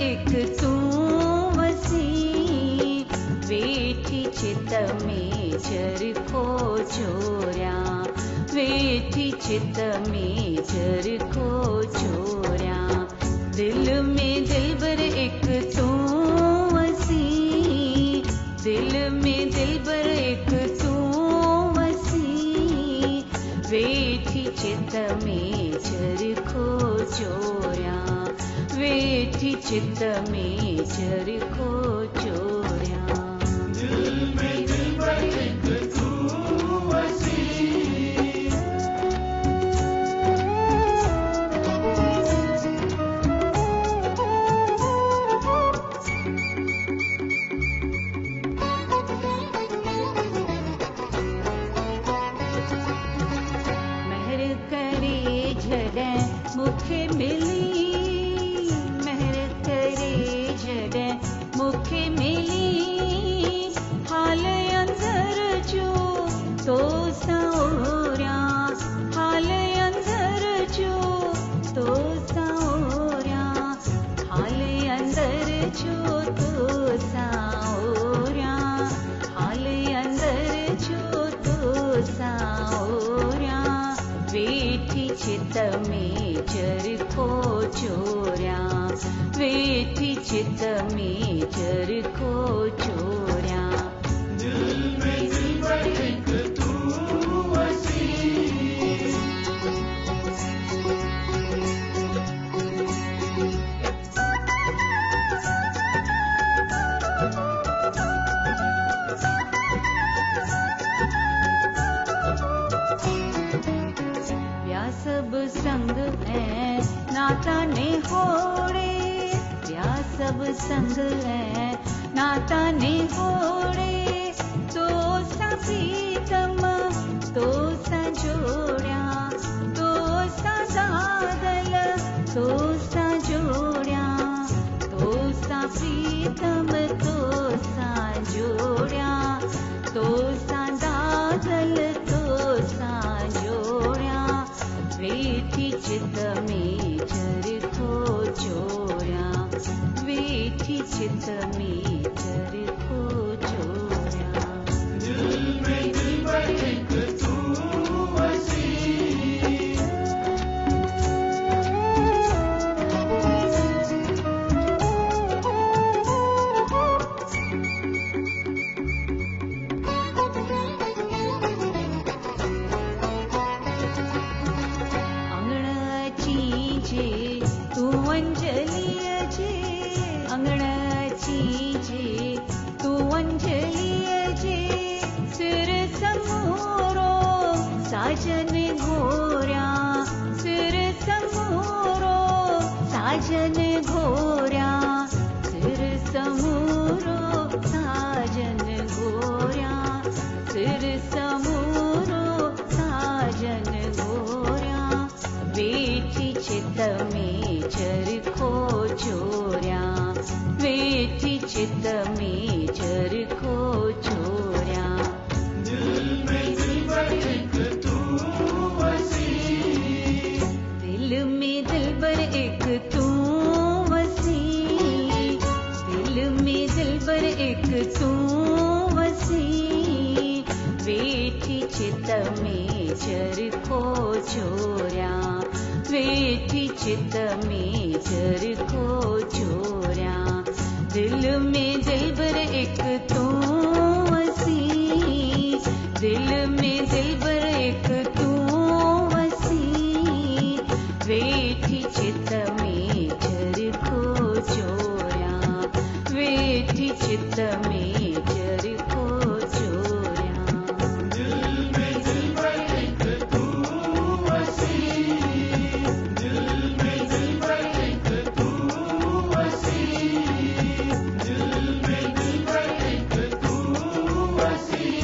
एक तू वसी, वेठी चित में चरखो चोरिया, वेठी चित में चरखो चोरिया। दिल में दिलबर एक तू वसी, दिल में दिलबर एक तू वसी, वेठी चित में चरखो चोरिया, वेठी चित में चरखो चोरिया। दिल में दिलबर एक तू वसी, महर करे जड़े मुखे मिली, महर करे जड़े मुखे मिली, हाल अंदर जो तो साओरिया, हाल अंदर जो तो साओरिया, हाल अंदर जो तो साओरिया, हाल अंदर जो तो साओरिया। वेठी चित में चरखो चोरिया, वेठी चित में चरखो चोरिया। दिल में दिलबर एक तू वसी, ब्या सब संग है नाता ने होड़े, ब्या सब संग है नाता ने होड़े, तो सा प्रीतम तो सा जोड़िया, तो सा दादल तो सा जोड़िया, तो सा प्रीतम तो सा जोड़िया, तो सा दादल तो सा जोड़िया। वेठी चित में चरखो चोरिया, वेठी चित में चरखो चोरिया। दिल में दिलबर एक तू वसी, अंगणाची जे तू अंजली जे, अंगणाची जे तू अंजली जे, सिर समोरो साजन घोऱ्या, सिर समोरो साजन घोऱ्या, सिर समोरो साजन घोऱ्या, सिर समोरो साजन घोऱ्या। वेठी चित में चरखो चोरिया, वेठी चित में चरखो चोरिया। दिल में दिलबर एक तू वसी, दिल में दिलबर एक तू वसी, दिल में दिलबर एक तू वसी, वेठी चित में चरखो चोरिया, वेठी चित में चरखो चोरिया। दिल में दिलबर एक तू वसी, दिल में दिलबर एक तू वसी, वेठी चित में चरखो चोरिया, वेठी चित में चरखो चोरिया। दिल में दिलबर एक तू वसी, दिल में दिलबर एक तू वसी, दिल में दिलबर एक तू वसी।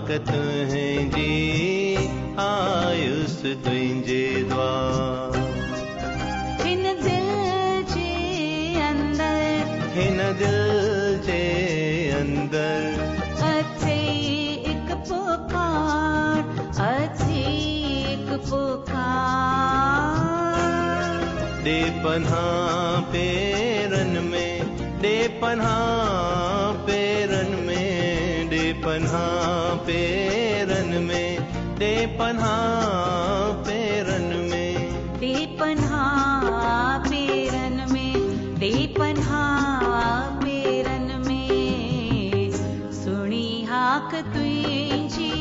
हाक तुंहिंजी आयुसि तुंहिंजे द्वार हिन दिल जे अंदर अथे एक पुकार दे पनाह पेरन में दे पनाह पेरन में दे पनाह पेरन में दे पनाह पेरन में दे पनाह पेरन में दे पनाह पेरन में सुणी हाक तुंहिंजी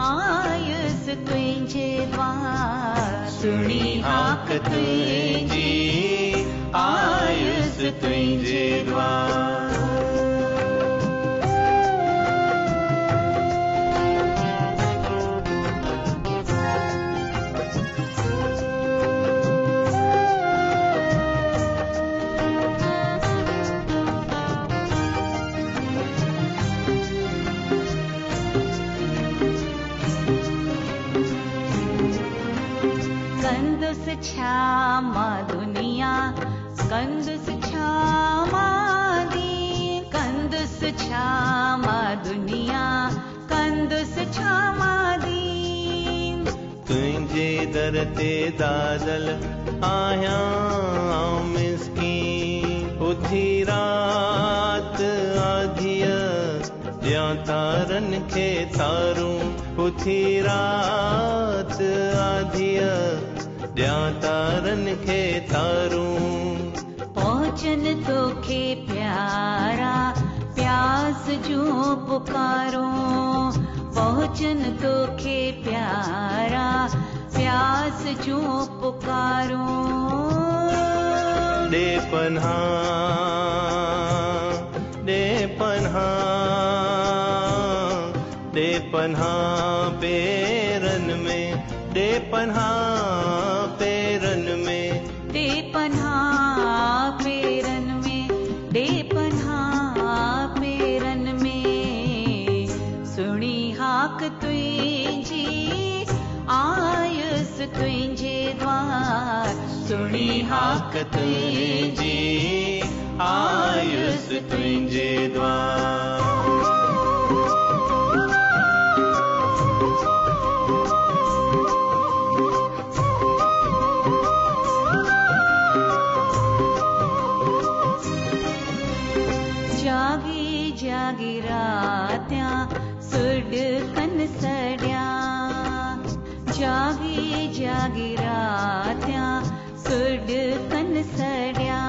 आयुसि तुंहिंजे द्वार सुणी हाक तुंहिंजी आयुसि तुंहिंजे द्वार कंदुसि छा मां दुनिया कंदुसि छा मां दीन कंदुसि छा मां दुनिया कंदुसि छा मां दीन तुंहिंजे दर ते दादल आहियां मिस्कीन उथी रात आधिय ॾियां तारनि खे तारूं उथी रात आधिय ॾियां तारनि खे तारूं पहुचन तोखे प्यारा प्यास जो पुकारो पहुचन तोखे प्यारा प्यास जो पुकारो दे पनाह दे पनाह दे पनाह पेरन में दे पनाह पेरन में दे पनाह पेरन में दे पनाह पेरन में सुणी हाक तुंहिंजी आयुसि तुंहिंजे द्वार सुणी हाक तुंहिंजी आयुसि तुंहिंजे द्वार जागी जागी रात्यां सुड कन सड़िया जागी जागी रात्यां सुड कन सड़िया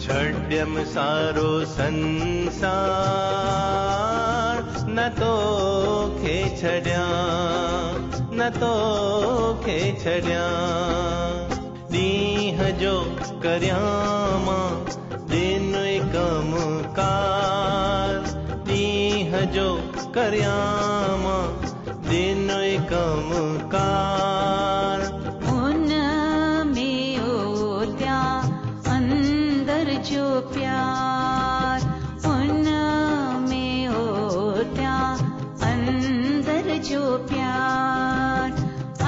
छड्यम सारो संसार न तोखे छॾियां न तोखे छॾियां ॾींहं जो करियां मां दिन कमकार ॾींहं जो करियां मां दिन कमकार उन में ओत्या अंदर जो प्यार उन में ओत्या अंदर जो प्यार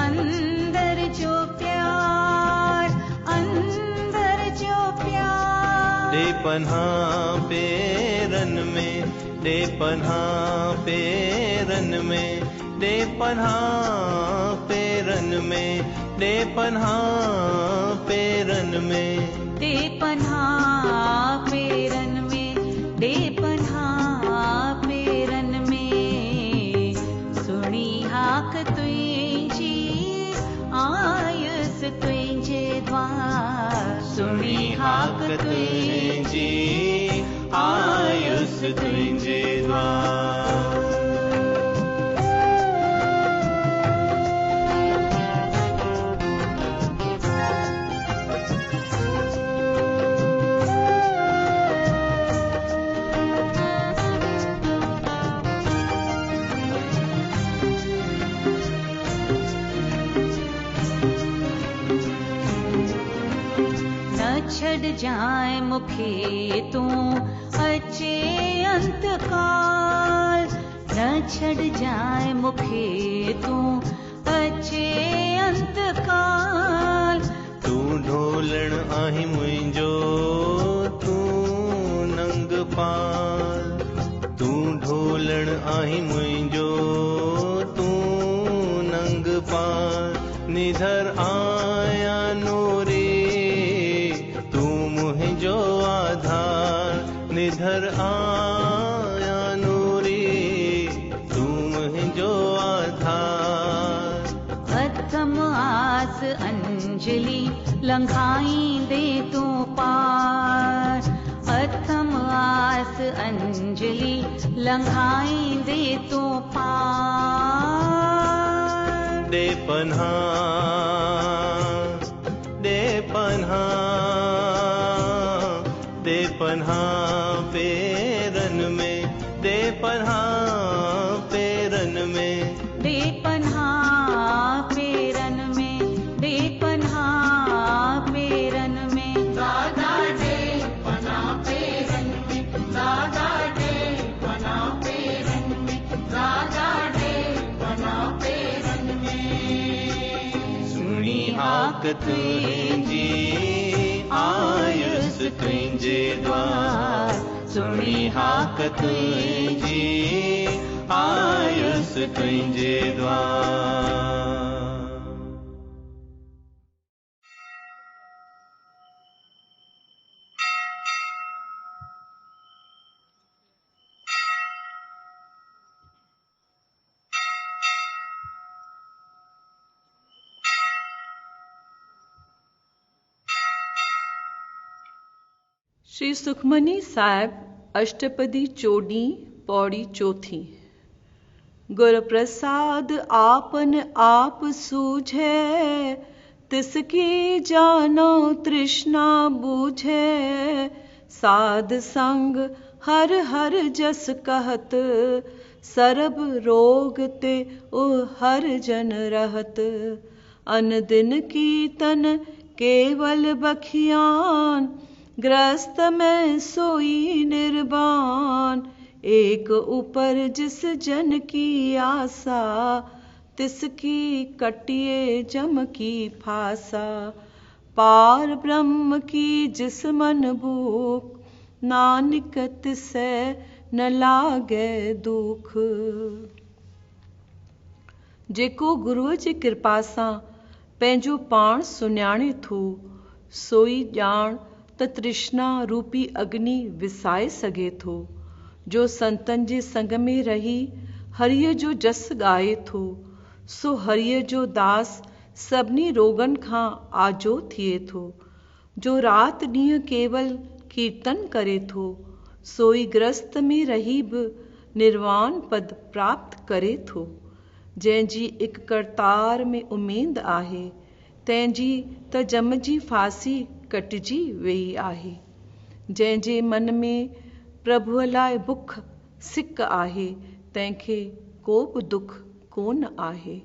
अंदर जो प्यार अंदर जो प्यार दे पनाह पेरन में दे पनाह पेरन में दे पनाह पेरन में दे पनाह पेरन में दे पनाह पेरन में दे पनाह पेरन में सुणी हाक तुंहिंजी आयुसि तुंहिंजे द्वार सुणी हाक तुंहिंजी आयुसि तुंहिंजे द्वार छड़ जाए मुखे तूं अचे अंतकाल न न छड़ जाए मुखे तू अचे अंत काल। तू ढोलण आहीं मुंहिंजो तू नंग पाल। तू ढोलण आहीं मुंहिंजो तू नंग पाल। निधर आया नूरे तू मुंहिंजो आधार। निधर आया नूरे तू मुंहिंजो आधार। अथम आस अंजलि लंघाईंदे तू पार। अथम आस अंजलि लंघाईंदे तू पार। दे पन्हा दे पन्हा दे पन्हा पेरन में। दे पन्हा पेरन में। दे पन्हा पेरन में। दे पन्हा पेरन में। दादा दे पना पेरन में। दादा दे पना पेरन में। दादा दे पना पेरन में। सुनी हाक तुंहिंजी आयुस तुंहिंजे द्वार। सुनी हाक तुंहिंजी आयुस तुंहिंजे द्वार। श्री सुखमनी साहिब अष्टपदी चोॾहीं पौड़ी चौथी। गुर प्रसाद आपन आप सूझे तिसकी जानो तृष्णा बूझे। साध संग हर हर जस कहत सरब रोग ते ओ हर जन रहत। अन दिन कीर्तन केवल बखियान ग्रस्त में सोई निर्वाण। एक ऊपर जिस जन की आशा तिसकी कटिए जम की फासा। पार ब्रह्म की जिस मन भूख नानक तिसे न लागे दुख। जेको गुरुअ जी कृपा सां पंहिंजो पाण सुञाणे थो सोई ॼाण त तृष्णा रूपी अग्नि विसाए सघे थो। जो संतन जे संग में रही हरिय जो जस ॻाए थो सो हरिय जो दास सभिनी रोगन खां आजो थिए थो। जो रात ॾींहं केवल कीर्तन करे थो सोई ग्रस्त में रही बि निर्वाण पद प्राप्त करे थो। जंहिंजी एक करतार में उमेद आहे तंहिंजी त जम जी फांसी कटिजी वई आहे। जंहिंजे मन में प्रभुअ लाइ बुख सिक आहे तंहिंखे को बि दुख कोन आहे।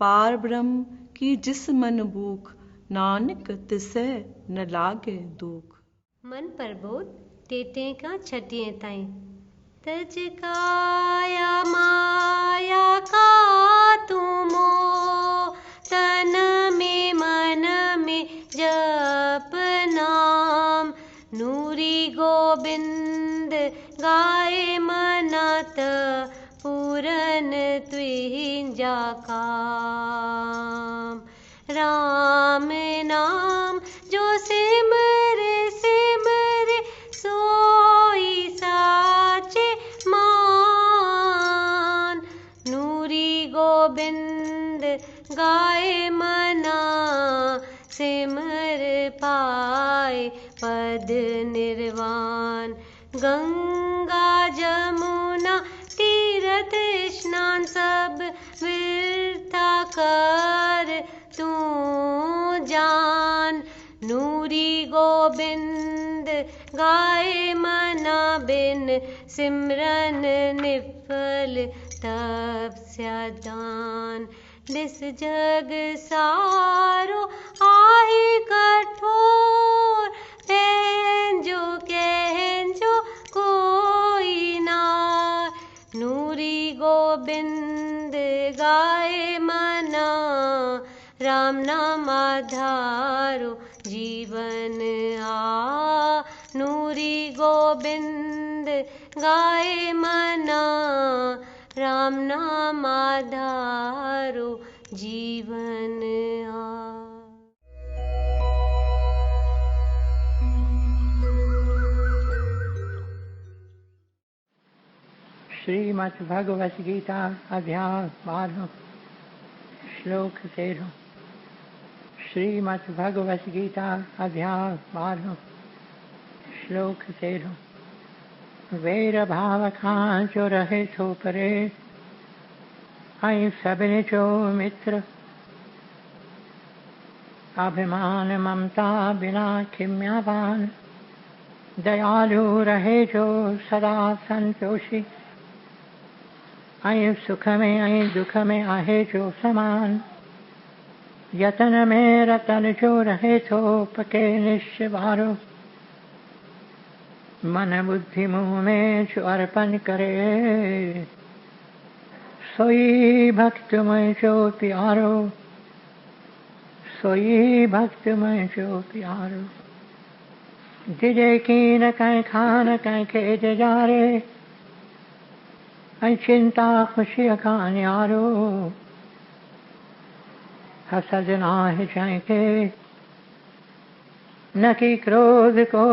पार ब्रह्म की जिस मन भूख नानक तिसै न लागे दुख। मन प्रबोध 33 खां 36 ताईं। तज काया माया का तुमो तन में मन में जप नाम। नूरी गोबिंद गाए मनात पूरन तुहिंजा काम। राम नाम जो सिमर सिमर सोई साचे मान। नूरी गोबिंद गाए मना सिमर पाए पद निर्वाण। गंगा जमुना तीरथ स्नान सब व्यर्था कर तू जान। नूरी गोबिंद गाए मना बिन सिमरन निफल तपस्या दान। दिस जग सारो आहे कठोर कहंजो कोई ना। नूरी आधारो जीवन आ। नूरी गोबिंद गाए मना, राम नाम आधारो जीवन आ। श्रीमद् भगवत गीता अध्याय 12 श्लोक 13। श्रीमद् भगवत गीता अध्याय 12 श्लोक 13। वैर भाव खां जो रहे थो परे, ऐं सभिनी जो मित्र। अभिमान ममता बिना खिम्यावान, दयालु रहे जो सदा संतोषी। ऐं सुख में ऐं दुख में आहे जो समान, यतन में रतन जो रहे थो पके निश्चवारो। मन बुद्धि मुँह में जो अर्पण करे, सोई भक्त में जो प्यारो, सोई भक्त में जो प्यारो। दिजे की न कहीं खान कहीं खेत जारे, ऐं चिंता खुशी का न्यारो। हसद नाहि जंहिंखे न की क्रोध को,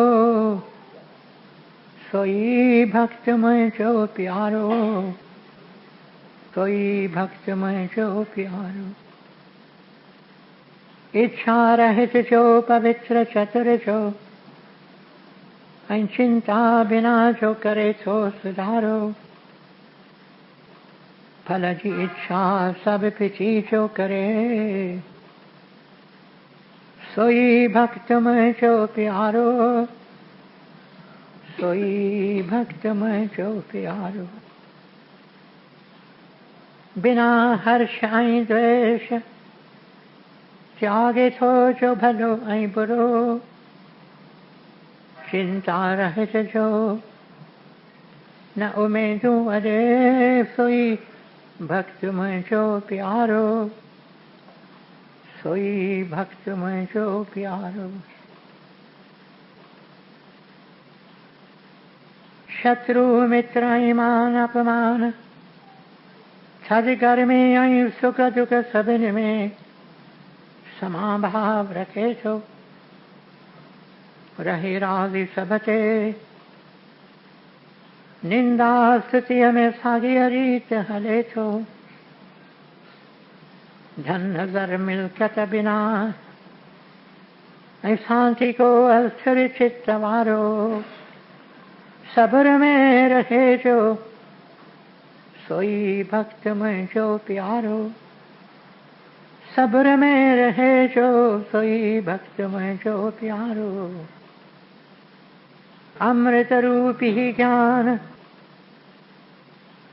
सोई भक्त मुंहिंजो प्यारो, सोई भक्त मुंहिंजो प्यारो। इच्छा रहित जो पवित्र चतुर जो, ऐं चिंता बिना जो करे थो सुधारो। फल जी इच्छा सब पिछी जो करे, सोई भक्त मुंहिंजो प्यारो, सोई भक्त मुंहिंजो प्यारो। बिना हर्ष ऐं द्वेष त्यागे थो जो भलो ऐं बुरो। चिंता रहित जो न उमेदूं अॾे, सोई भक्त मुंहिंजो प्यारो, सोई भक्त मुंहिंजो प्यारो। शत्रु मित्र ऐं मान अपमान, थधि गर्मी ऐं सुख दुख सभिनी में समाभाव रखे थो। रहे राज़ी सब ते, निंदा स्तुतिअ में साॻी रीत हले थो। धन ज़र मिल्कियत बिना, ऐं शांति को अस्थिर चित्त वारो। सब्र में रहे जो, सोई भक्त मुंहिंजो प्यारो। सब्र में रहे जो, सोई भक्त मुंहिंजो प्यारो। अमृत रूपी ज्ञान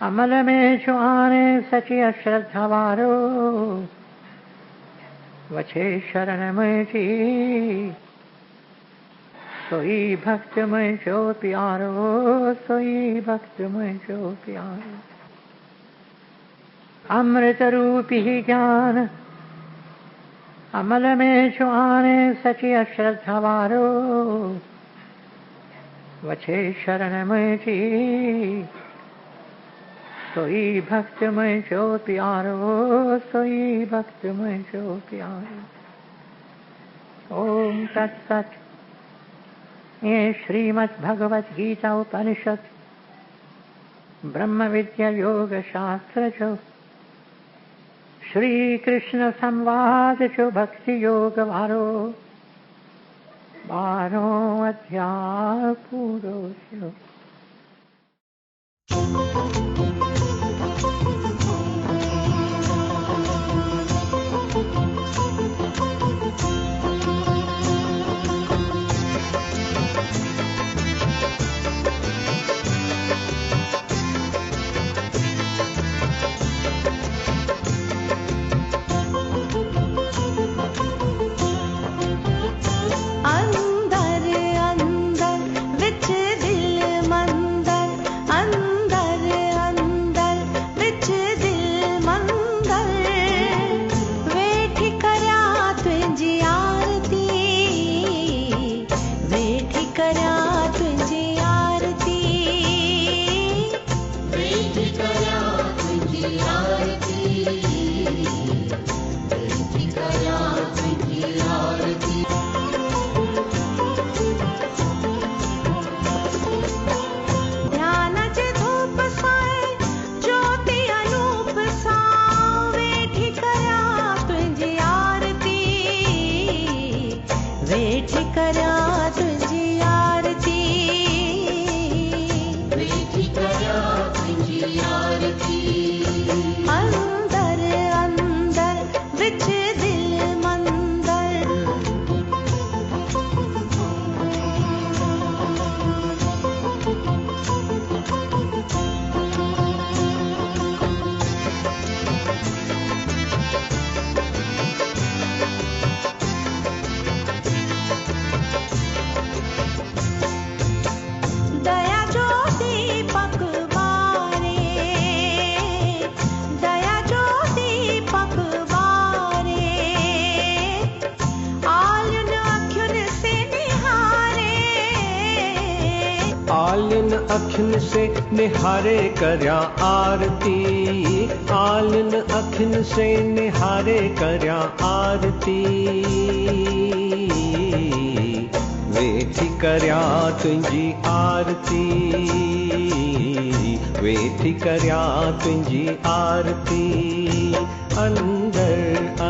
अमल में जो आने, सची श्रद्धा वारो। वछे शरण मुंहिंजी, सोई भक्त मुंहिंजो प्यारो, सोई भक्त मुंहिंजो प्यारो। अमृत रूपी ज्ञान अमल में जो आने, सची श्रद्धा वारो। वछे शरण मुंहिंजी, सोई भक्त मुंहिंजो प्यारो, सोई भक्त मुंहिंजो प्यारो। ओम तत्सत। ये श्रीमद् भगवत गीता उपनिषद ब्रह्म विद्या योग शास्त्र जो, श्री कृष्ण संवाद जो भक्ति योग वारो 12 अध्याय पूरो थियो। अंदर अंदर विच दिल मंदर, अंदर अंदर वेठ करया तुझी आरती वेठ करया तुझी आरती अंदर अंदर विच दिल मंदर दया जो दीपक बारे दया जो दीपक बारे आलन अखियुन से निहारे आलिन अखिन से निहारे करया आरती आलिन अखिन से निहारे करया आरती वेठी करया तुझी आरती वेठी करया तुझी आरती अंदर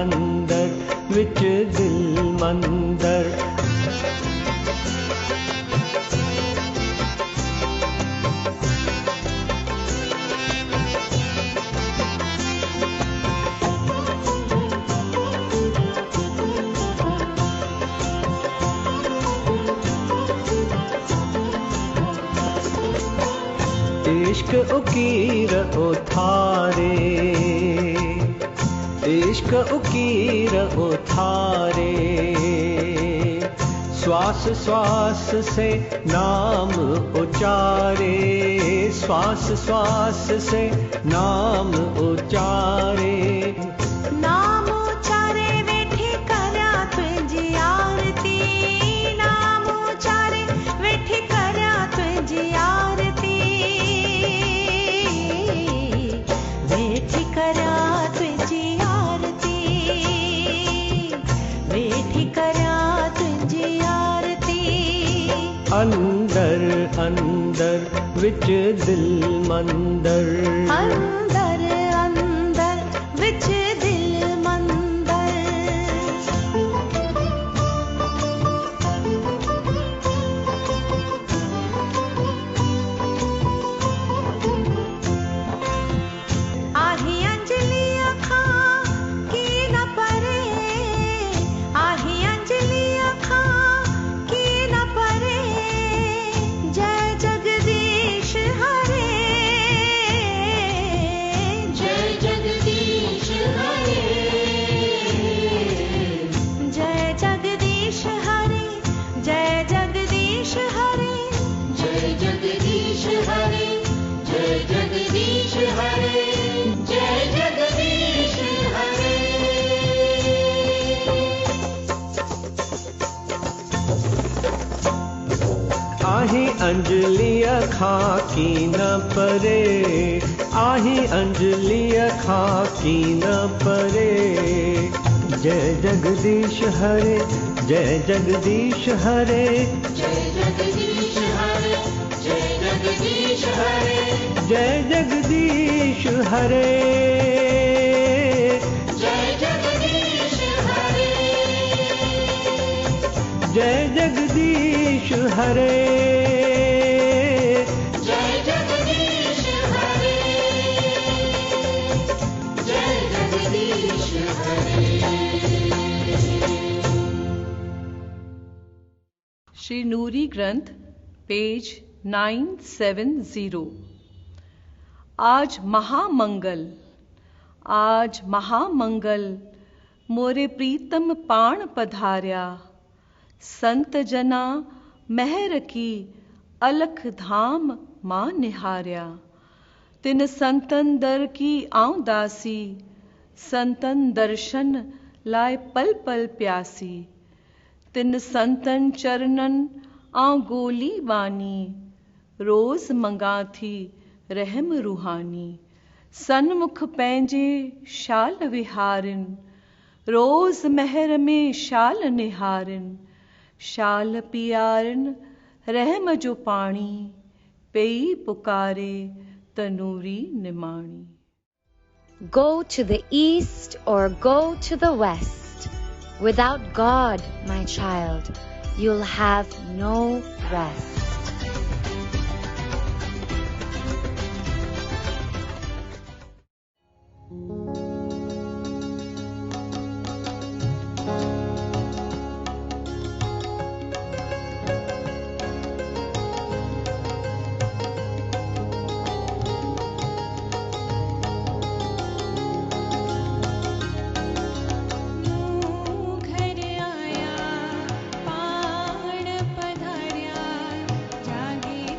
अंदर विच दिल मंदर इश्क उकीर उथारे इश्क उकीर उथारे श्वास श्वास से नाम उचारे श्वास श्वास से नाम उचारे नाम उचारे वेठी करया तुझी आरती नाम उचारे वेठी करया तुझी आरती वेठी करया तुझी आरती वेठी करया तुझी आरती अंदर अंदर विच दिल मंदर अंदर अंदर विच दिल मंदर आही अंजलि अखां की न परे आही अंजलि अखां की न परे जय जगदीश हरे जय जगदीश हरे जय जगदीश हरे जय जगदीश हरे जय जगदीश हरे जय जगदीश हरे जय जगदीश हरे आही अंजलि अखां की न परे आही अंजलि अखां की न परे जय जगदीश हरे जय जगदीश हरे जय जगदीश हरे जय जगदीश हरे जय जगदीश हरे जय जगदीश हरे जय जगदीश हरे जय जगदीश हरे जय जगदीश हरे श्री नूरी ग्रंथ पेज 970 आज महामंगल मोरे प्रीतम पाण पधार्या संत जना महर की अलख धाम मां निहार्या तिन संतन दर की आऊं दासी संतन दर्शन लाए पल पल प्यासी तिन संतन चरणन आऊं गोली बानी रोज मंगा थी रहम रूहानी सन्मुख पंहिंजे शाल विहारिन रोज महर में शाल निहारिन शाल पियारिन रहम जो पाणी पेई पुकारे तनूरी निमाणी. 'Go to the east or go to the west, Without God, my child, you'll have no rest. घर आया पाण पधार्या जागे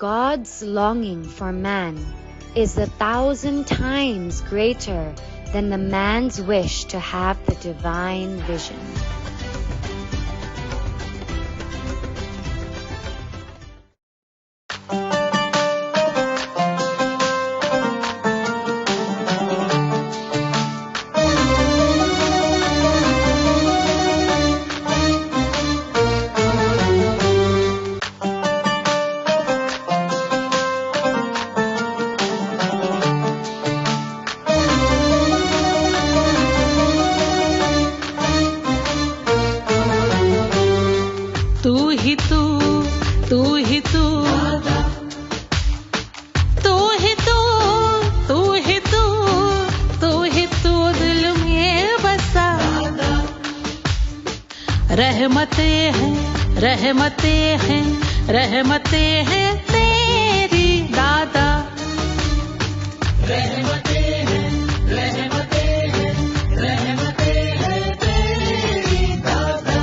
God's longing for man is 1,000 times greater than the man's wish to have the divine vision. रहमतें हैं तेरी दादा, रहमतें हैं तेरी दादा।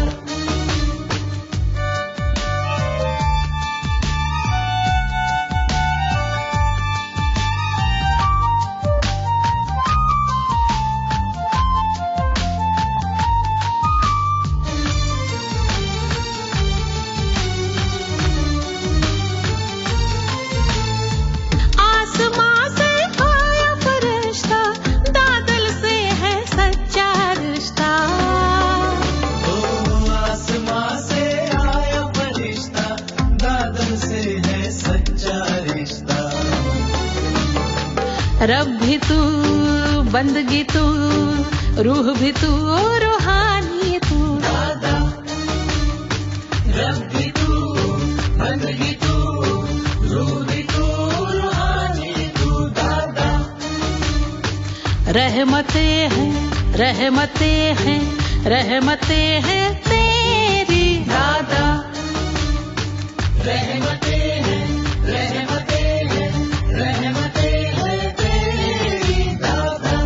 रब भी तू, बंदगी तू, रूह भी तू, रूहानी तू दादा। रब भी तू, बंदगी तू, रूह भी तू, रूहानी तू दादा। रहमतें हैं तेरी दादा, रहमतें हैं तेरी दादा।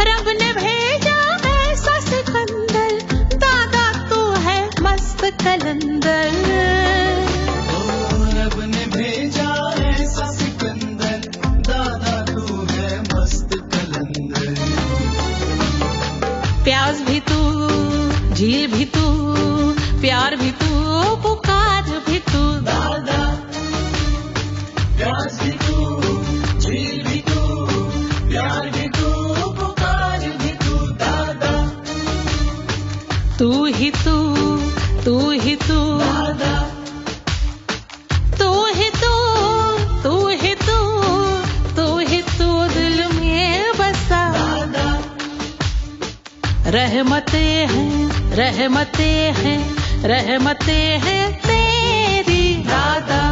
रब ने भेजा ऐसा सिकंदर, दादा तू है मस्त कलंदर। रब ने भेजा ऐसा सिकंदर, दादा तू है मस्त कलंदर। प्यास भी तू, झील भी तू, प्यार भी तू, पुकार भी तू दादा। प्यास भी तू, झील भी तू, प्यार भी तू, पुकार भी तू दादा। तू ही तू दादा। तू ही तू दिल में बसा दादा। रहमतें हैं तेरी दादा,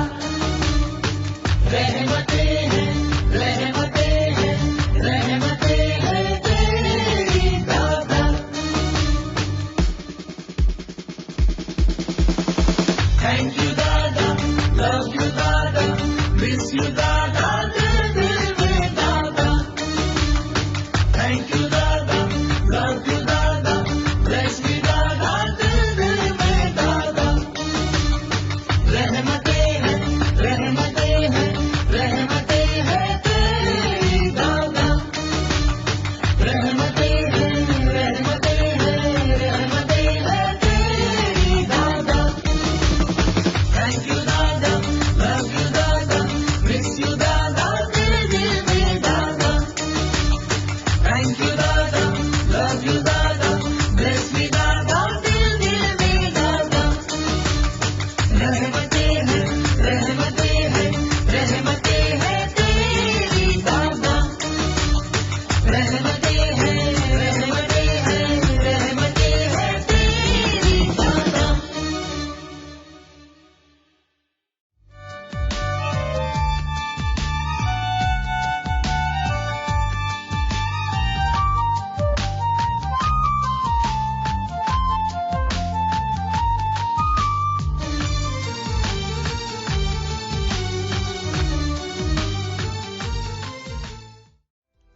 रहमतें हैं तेरी दादा। Thank you दादा, love you दादा, miss you दादा, दिल में दादा। Thank you दादा, love you दादा, bless me दादा, दिल में दादा। रहमतें हैं तेरी दादा। रहमतें हैं तेरी दादा। Thank you दादा, love you दादा, miss you दादा, दिल में दादा। Thank you दादा, love you दादा, bless me दादा, दिल में दादा। रहमतें हैं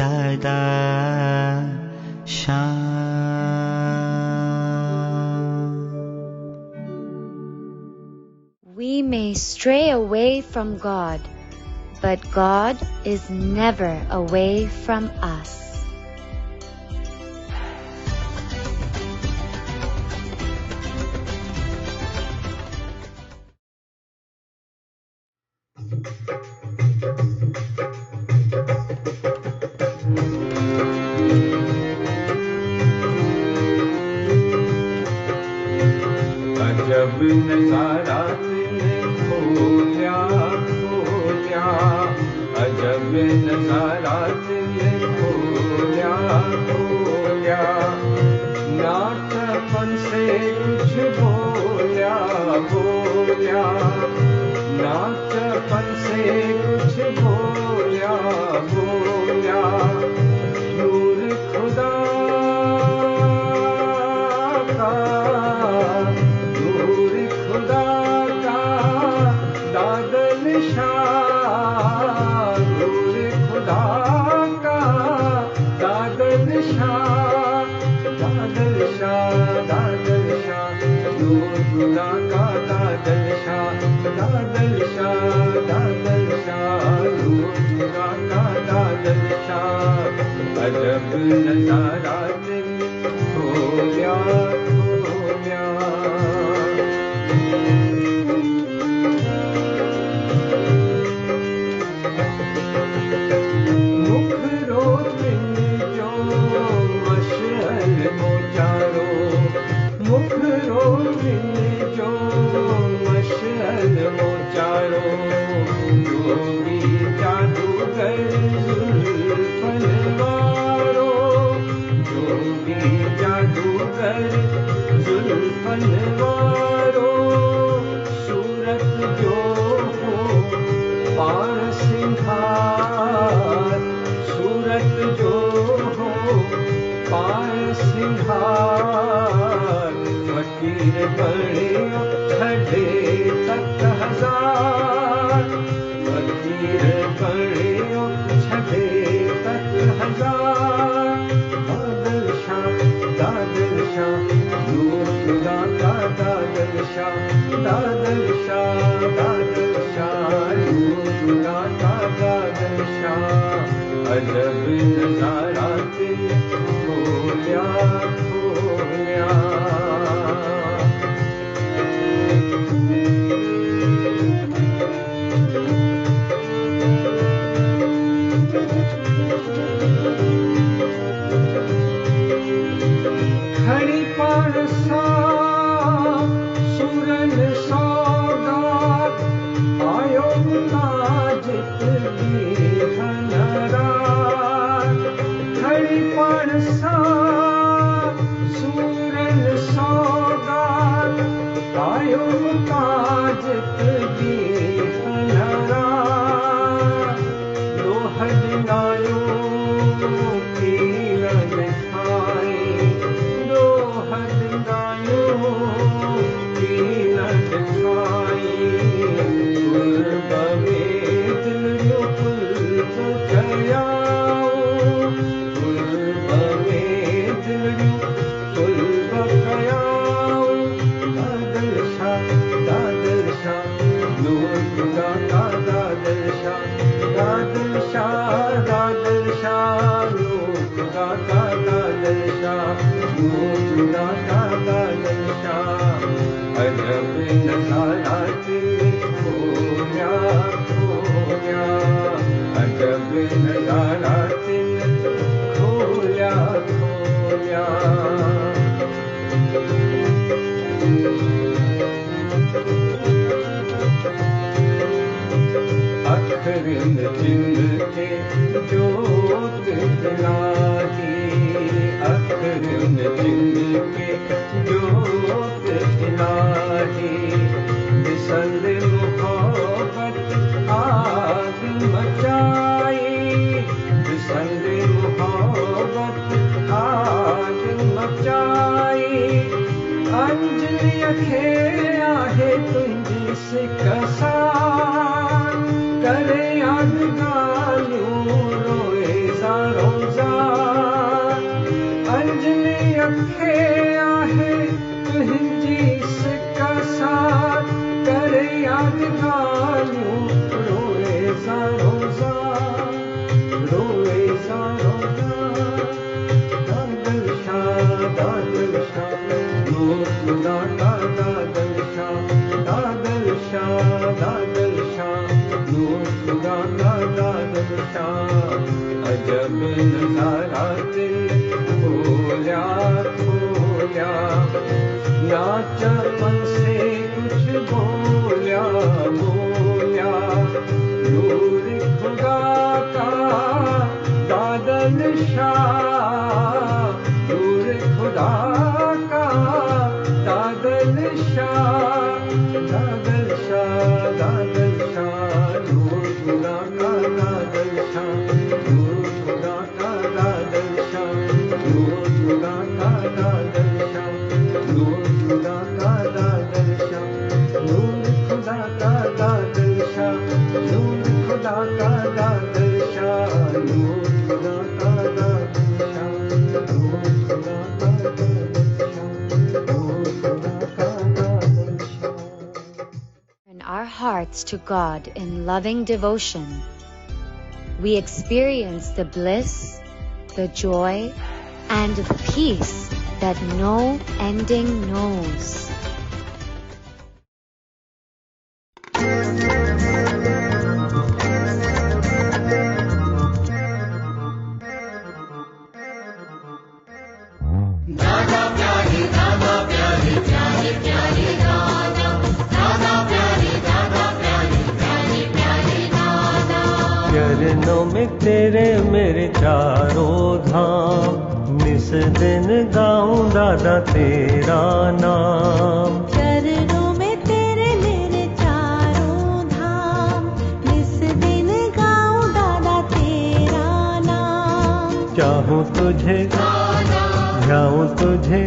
दादा We may stray away from God, but God is never away from us. अजब नजारा दिल खोल्या खोल्या, अजब नजारा दिल खोल्या खोल्या, नाचपन से कुछ बोल्या बोल्या, नाचपन से कुछ बोल्या बोल्या, नूर खुदा का, नूर खुदा का दादल शाह, नूर खुदा का दादल शाह, दादल शाह, दादल शाह, नूर खुदा का दादल शाह, दादल शाह, दादल शाह, नूर खुदा का दादल शाह। अजब नजारा दिल खोल्या खोल्या, मुख रोतिन जो मशअल मोचारो, मुख रोतिन जो मशअल मोचारो, योगी जादूगर जुल्फन वारो, योगी जादूगर जुल्फन वारो, सूरत जो हो पार सिंघार, सूरत जो हो पार सिंघार, फकीर बड़े छठे तक हजार, फकीर बड़े छठे तक हजार, दादल शाह, दादल शाह, नूर खुदा का दादल शाह, दादल शाह, दादल शाह, नूर खुदा का दादल शाह। अजब नजारा दिल खोल्या खोल्या, खड़ी पारसा सूरन सौगात, आयो ताजित दी हनरात, खड़ी पारसा सूरन सौगात, आयो ताजित दी हनरात, लोहद नायो कीरन खाई, लोहद नायो कीरन खाई, गुरब में दिलयो कुल्ब कयाओ, गुरब में दिलयो कुल्ब कयाओ, दादल शाह, दादल शाह, नूर खुदा का दादल शाह, दादल शाह, दादल शाह, नूर खुदा का दादल शाह, नूर खुदा का दादल शाह। अजब नजारा दिल खोल्या खोल्या, अजब नजारा दिल खोल्या खोल्या, अखरिन जिनके जोत इलाही, अखरिन जिनके जोत इलाही, बिसल मोहब्बत आग मचाई, बिसल मोहब्बत आग मचाई, अंजलि अखे आहे तुंहिंजी सिकसान, करे यादगारियूं रोए ज़ारो तुझने अखे आहे तुझी सिका साथ कर याद गालियों रोए सा रोजा रोए सा रोजा दादल शाह नूर खुदा का दादल शाह नूर खुदा का दादल शाह अजब नजारा दिल खोया नाचपन से कुछ बोल्या नूर खुदा का दादल शाह नूर खुदा का दादल शाह नूर खुदा का दादल शाह नूर खुदा का दादल शाह नूर खुदा का दादल शाह नूर खुदा का दादल शाह नूर खुदा का दादल शाह नूर खुदा का दादल शाह नूर खुदा का दादल शाह नूर खुदा का दादल शाह नूर खुदा का Dadal Shah. Turn our hearts to God in loving devotion. We experience the bliss, the joy, and the peace that no ending knows. चरणों में तेरे मेरे चारों धाम निस दिन गाऊं दादा तेरा नाम. चरणों में तेरे मेरे चारों धाम निस दिन गाऊं दादा तेरा नाम. चाहूं तुझे ध्याऊं तुझे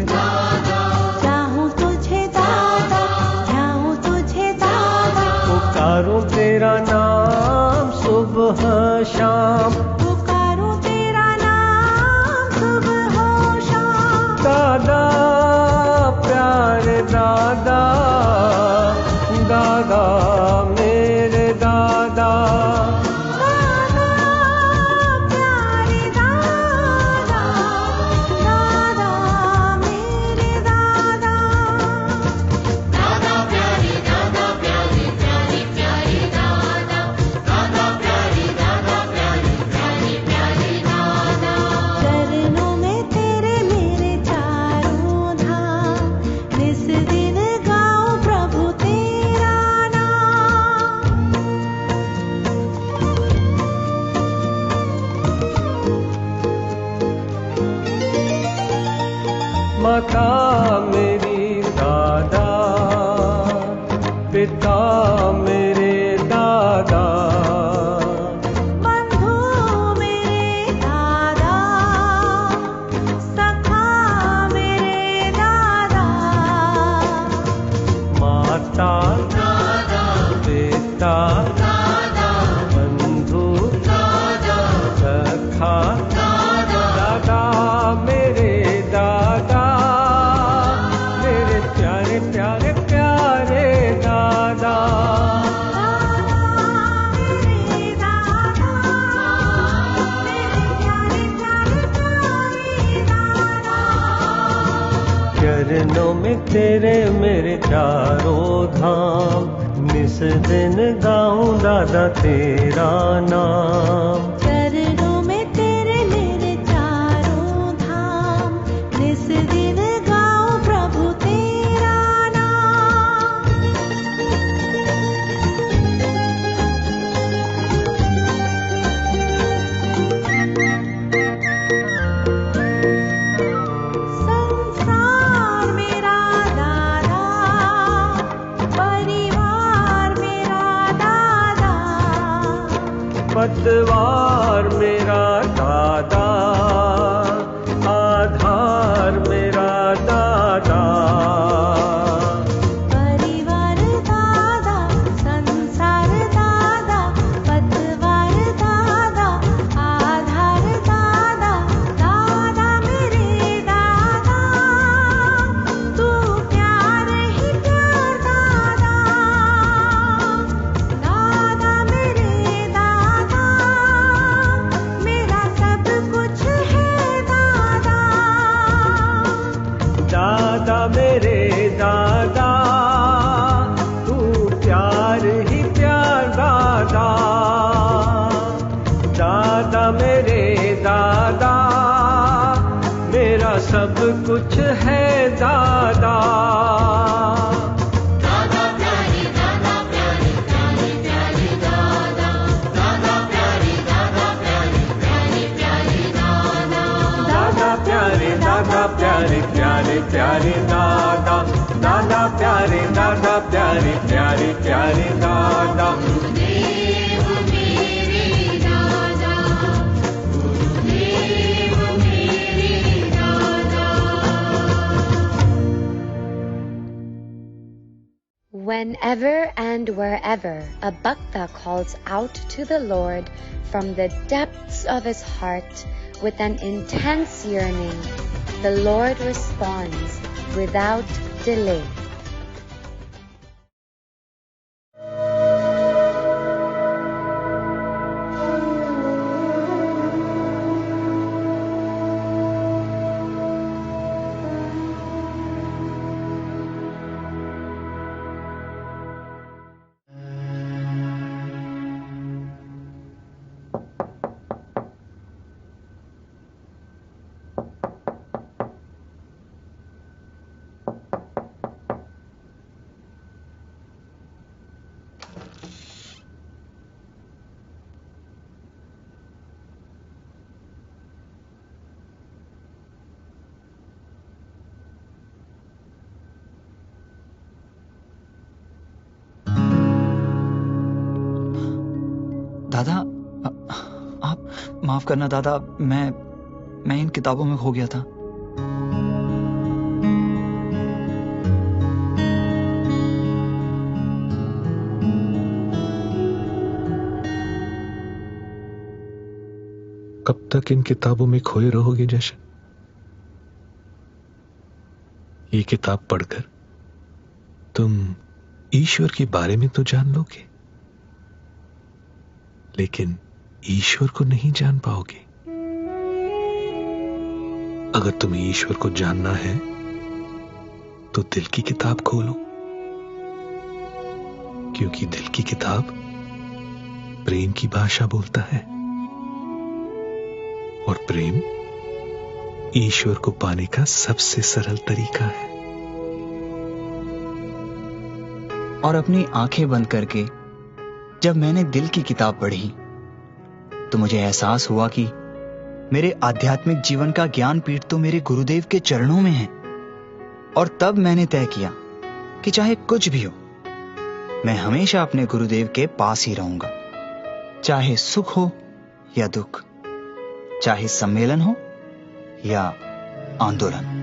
चाहूं तुझे दादा ध्याऊं तुझे दादा. पुकारूं तेरा नाम सुबह शाम. पुकारूं तेरा नाम सुबह हो शाम. दादा प्यारे दादा दादा मेरे दादा. दादा प्यारे दादा दादा मेरे दादा. दादा प्यारे दादा प्यारे प्यारे प्यारे दादा दादा प्यारे दादा प्यारे प्यारे प्यारे दादा. चरणों में तेरे मेरे चारों धाम निस दिन गाऊं प्रभु तेरा नाम. माता मेरी दादा पिता मेरे दादा. बंधु मेरे दादा सखा मेरे दादा. माता पिता बंधु सखा दादा मेरे दादा मेरे प्यारे प्यारे प्यारे दादा. मेरे दादा मेरे प्यारे प्यारे प्यारे दादा. चरणों में तेरे मेरे चारों धाम निस दिन गाऊं दादा तेरा नाम. चरणों में तेरे मेरे चारों धाम निस दिन गाऊं प्रभु तेरा नाम. संसार मेरा दादा परिवार मेरा दादा. पतवार दादा मेरे दादा, तू प्यार ही प्यार दादा। दादा मेरे दादा, मेरा सब कुछ है दादा। प्यारे प्यारे प्यारे दादा, दादा प्यारे दादा, प्यारे प्यारे प्यारे दादा। गुरुदेव मेरे दादा, गुरुदेव मेरे दादा। Whenever and wherever a bhakta calls out to the Lord from the depths of his heart with an intense yearning, the Lord responds without delay. दादा, आप माफ करना दादा, मैं इन किताबों में खो गया था। कब तक इन किताबों में खोए रहोगे जशन? ये किताब पढ़कर तुम ईश्वर के बारे में तो जान लोगे, लेकिन ईश्वर को नहीं जान पाओगे। अगर तुम्हें ईश्वर को जानना है तो दिल की किताब खोलो, क्योंकि दिल की किताब प्रेम की भाषा बोलता है, और प्रेम ईश्वर को पाने का सबसे सरल तरीका है। और अपनी आंखें बंद करके जब मैंने दिल की किताब पढ़ी तो मुझे एहसास हुआ कि मेरे आध्यात्मिक जीवन का ज्ञान पीठ तो मेरे गुरुदेव के चरणों में है। और तब मैंने तय किया कि चाहे कुछ भी हो, मैं हमेशा अपने गुरुदेव के पास ही रहूंगा, चाहे सुख हो या दुख, चाहे सम्मेलन हो या आंदोलन।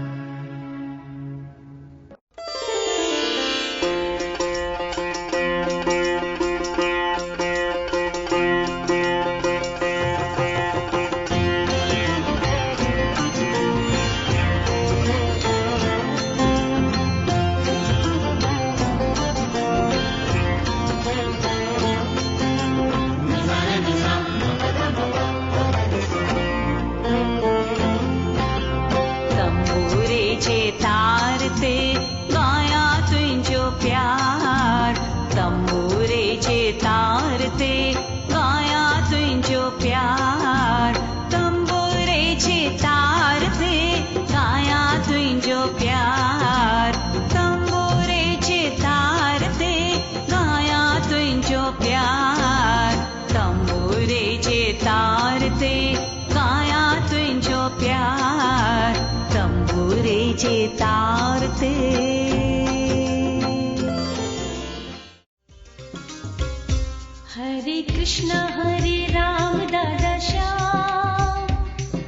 हरे कृष्णा हरे राम दादा श्याम,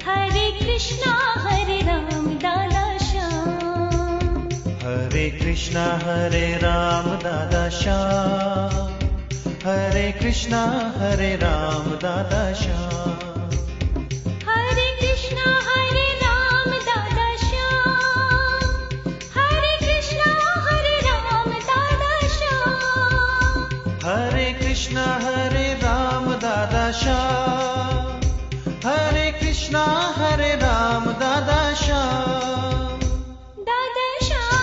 हरे कृष्णा हरे राम दादा श्याम, हरे कृष्णा हरे राम दादा श्याम, हरे कृष्णा हरे राम दादा श्याम, हरे कृष्णा हरे राम दादा श्याम, हरे कृष्णा हरे राम दादा श्याम, हरे कृष्णा हरे राम दादा श्याम, हरे कृष्णा हरे राम दादा श्याम, दादा श्याम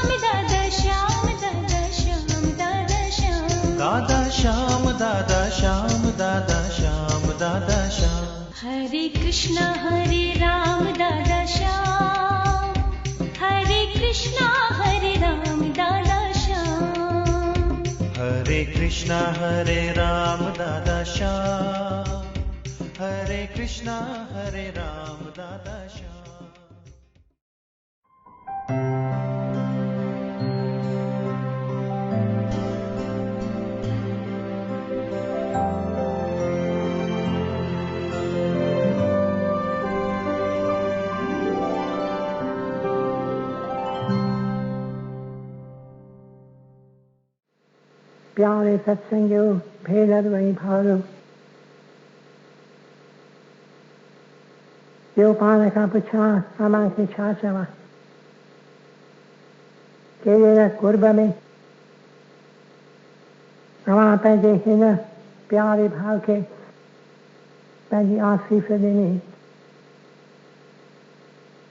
हरे कृष्णा हरे राम दादा श्याम, हरे कृष्णा हरे राम दादा श्याम, हरे कृष्णा हरे राम दादा श्याम, हरे कृष्णा हरे राम दादा श्याम। प्यारे सत्संगियों, भेदर वही भारो, जो पान का पुछा अमा के छा चवा के कुर्ब में अमा पंहिंजे हिन प्यारे भाव के पंहिंजी आसीफ़ ॾिनी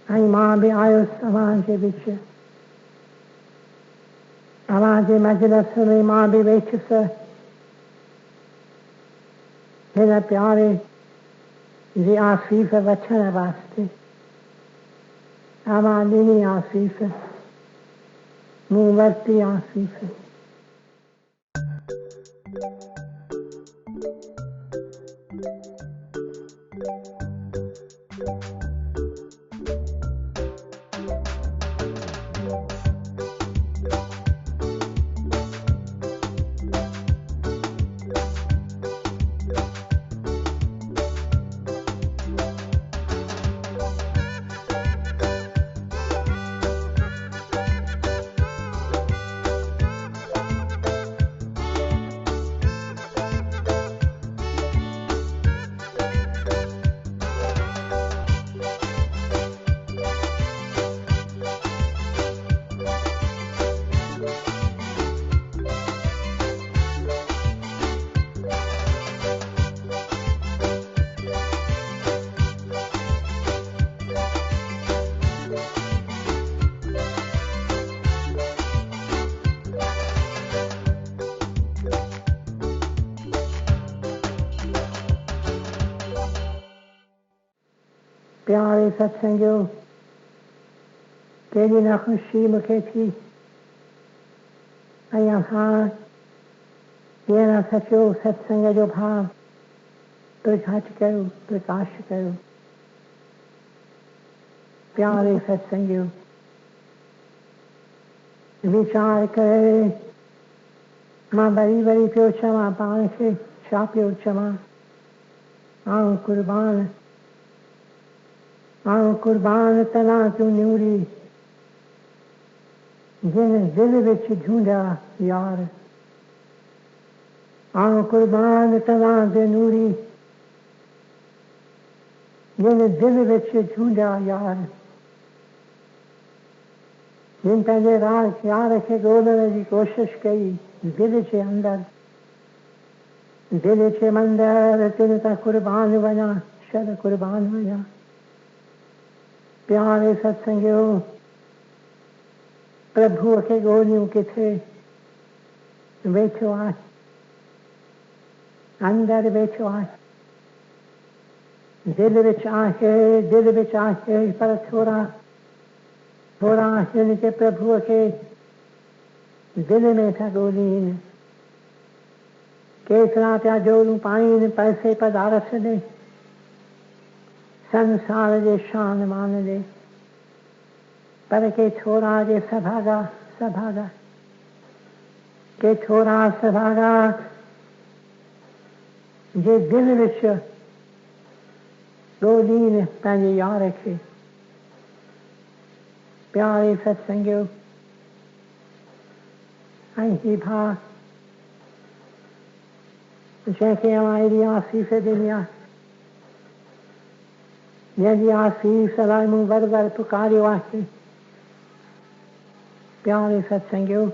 ऐं मां बि आयुसि अव्हां जे विच। अव्हां जे मजलिस में मां बि वेठुसि हिन प्यारे जी आसीफ़ वठण वास्ते। अव्हां ॾिनी आसीफ़, मूं वरिती आसीफ़। प्यारे सत्संगियों, केॾी न ख़ुशी मूंखे थी ऐं असां कीअं न सचो सत्संग जो भाव प्रकाश कयो प्यारे सत्संगियों, वीचार करे मां वरी वरी पियो चवां पाण खे, छा पियो चवां? आऊं कुर्बान तव्हां तूं नूरी, जिन दिल विच ढूंढा यार। आऊं कुर्बान तव्हां ते नूरी, जिन दिल विच ढूंढा यार। जिन पंहिंजे यार खे ॻोल्हण जी कोशिश कई दिल जे अंदरि, दिल जे मंदर तिन त कुर्बान वञा, शर कुर्बान वञा। प्यारे सत्संगियों, प्रभुअ खे ॻोल्हियूं किथे? वेठो आहे, अंदरि वेठो आहे, दिल विच आहे, पर थोरा हिनखे प्रभुअ खे दिल में था ॻोल्हीनि। केतिरा पिया जोड़ूं पाइनि पैसे पदारथ ॾे, संसार जे शान मान ॾे, पर के थोरा जे सभागा के थोरा सभागा जे दिल विच ॻोल्हीनि पंहिंजे यार खे। प्यारे सत्संगियों, ऐं ही भाउ जंहिंखे अवां अहिड़ी आसीफ़ ॾिनी आहे, जंहिंजी आसीफ़ लाइ मूं वर वर पुकारियो आहे। प्यारे सत्संगियों,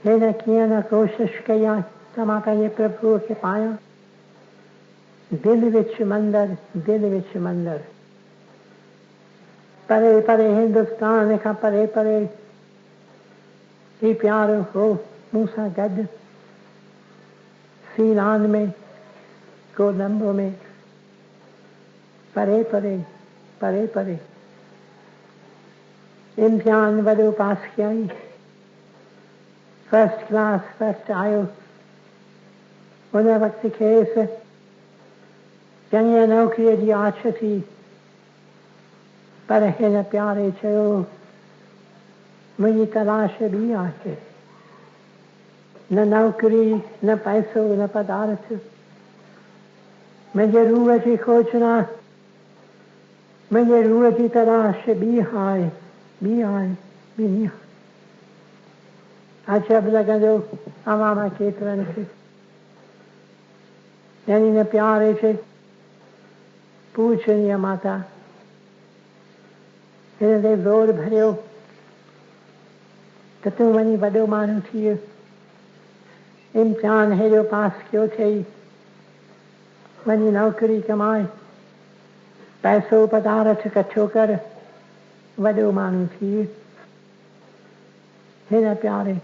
हिन कीअं न कोशिश कई आहे त मां पंहिंजे प्रभुअ खे पायां। दिल विच मंदर, परे परे हिंदुस्तान खां परे परे ही प्यारो हो मूं सां गॾु सीलान में कोलंबो में परे परे परे परे इम्तिहान वॾो पास कयई, फर्स्ट क्लास फर्स्ट आयो। उन वक़्तु खेसि चङीअ नौकरीअ जी आश थी, पर हिन प्यारे चयो मुंहिंजी तलाश ॿी आहे, न नौकरी न पैसो न पदार्थ, मुंहिंजे रूह जी खोजना, मुंहिंजे रूह जी तलाश ॿी आहे, ॿी आहे, ॿी आहे। अजब लॻंदो अवां मां केतिरनि खे, यानी न प्यारे खे पूछनीय माता हिन ते ज़ोर भरियो त तूं वञी वॾो माण्हू थी वियो, इम्तिहान हेॾो पास कयो अथई, वञी नौकरी कमाए, पैसो पदार्थ इकठो कर, वॾो माण्हू थी वियो। हिन प्यारे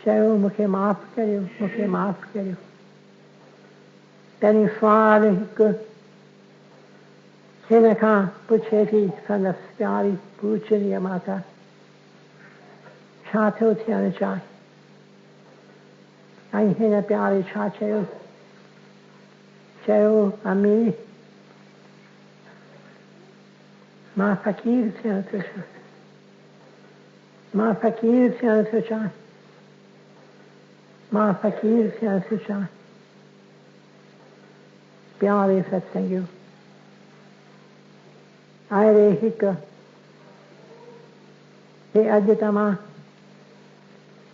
चयो मूंखे माफ़ करियो, मूंखे माफ़ करियो। तॾहिं सुवाल हिकु हिन खां पुछे थी संदसि प्यारी पूछनीय माता, छा थो थियणु चाहे? ऐं हिन प्यारे छा चयो? चयो अम्मी मां फ़क़ीर थियणु थो चाहे, मां फ़क़ीर थियणु थो चाहे, मां फ़क़ीर थियणु थो चाहे। प्यारे सत्संगियो, अहिड़े हिकु हे अॼु तव्हां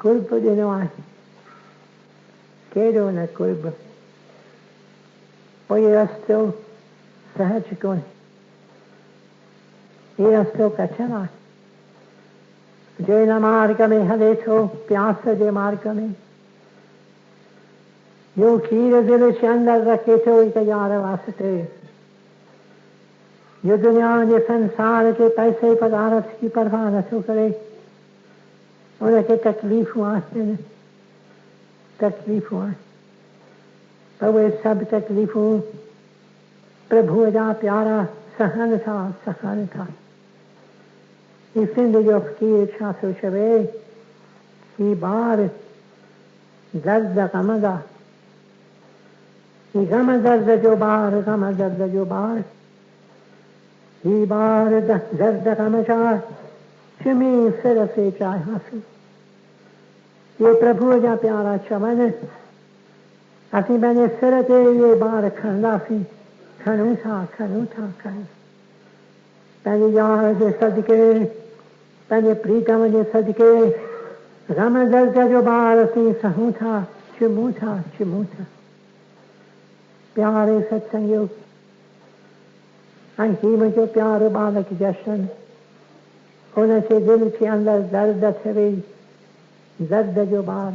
कुर्ब ॾिनो आहे, केॾो न कुर्ब, पोइ रस्तो सहज कोन्हे, हीउ रस्तो कठिन आहे। जो हिन मार्ग में हले थो, प्यास जे मार्ग में, जो खीर दिल जे अंदरि रखे थो हिकु यार वास्ते, जो दुनिया जे संसार के पैसे पदार्थ की परवाह नथो करे, उनखे तकलीफ़ूं आहिनि, तकलीफ़ूं आहिनि, पर उहे सभु तकलीफ़ूं प्रभुअ जा प्यारा सहन था, सहन था। ही सिंध जो फ़क़ीर छा थो चवे, ही ॿार दर्द ग़म जा, ही ग़म दर्द जो ॿार, ग़म दर्द जो ॿार, ही ॿार दर्द ग़म जा चुमी सिर से चाहियासीं। ये प्रभुअ जा प्यारा चवनि, असीं पंहिंजे सिर ते इहे ॿार खणंदासीं, खणूं था, खणूं था, खणूं। पंहिंजी यार जे सदके, पंहिंजे प्रीतम जे सदके ग़म दर्द जो ॿार असीं सहूं था, चुमूं था, चुमूं था। प्यारे सत्संगियो, ऐं हीउ मुंहिंजो प्यारो बालक जशन, हुनखे दिलि जे अंदरि दर्द थिए, दर्द जो ॿार,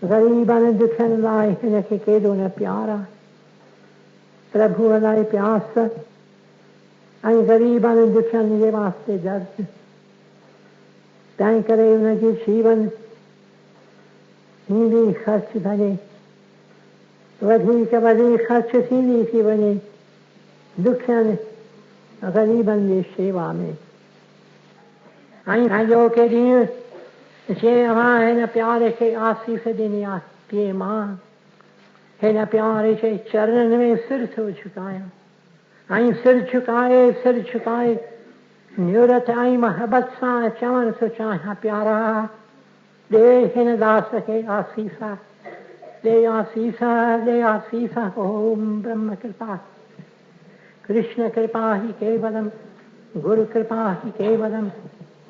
ग़रीबनि दुखियनि लाइ हिनखे केॾो न प्यार आहे, प्रभुअ लाइ प्यास ऐं ग़रीबनि दुखियनि जे वास्ते दर्द। तंहिं करे हुनजी जीवन हींदी ख़र्च भञे, वधीक वधीक ख़र्च थींदी थी वञे दुखियनि ग़रीबनि जी शेवा में। ऐं अॼो के ॾींहुं जे अवां हिन प्यारे खे आसीस ॾिनी आहे, पीउ मां हिन प्यारे जे चरणनि में सिर थो झुकायां, ऐं सिर झुकाए न्यूरत ऐं मोहबत सां चवणु थो चाहियां, प्यारा ॾे हिन दास खे आसीसा, ॾे आसीसा, ॾे आसीसा। ओम ब्रह्म कृपा, कृष्ण कृपा ही केवलम, गुरु कृपा ही केवलम।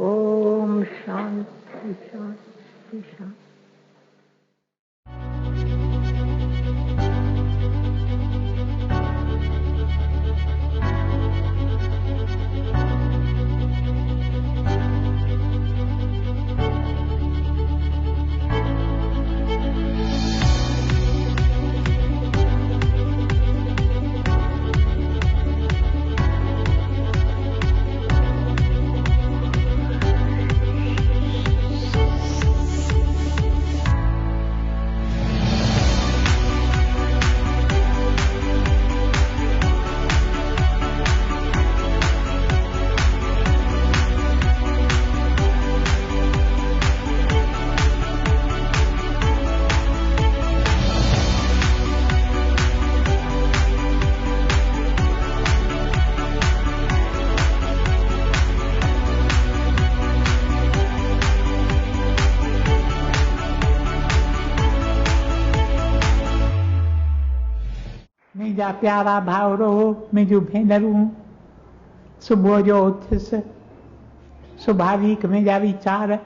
ओम शांति शांति शांति। मुंहिंजा प्यारा भाउरो मुंहिंजूं भेनरूं, सुबुह जो उथियसि, स्वाभाविक मुंहिंजा वीचार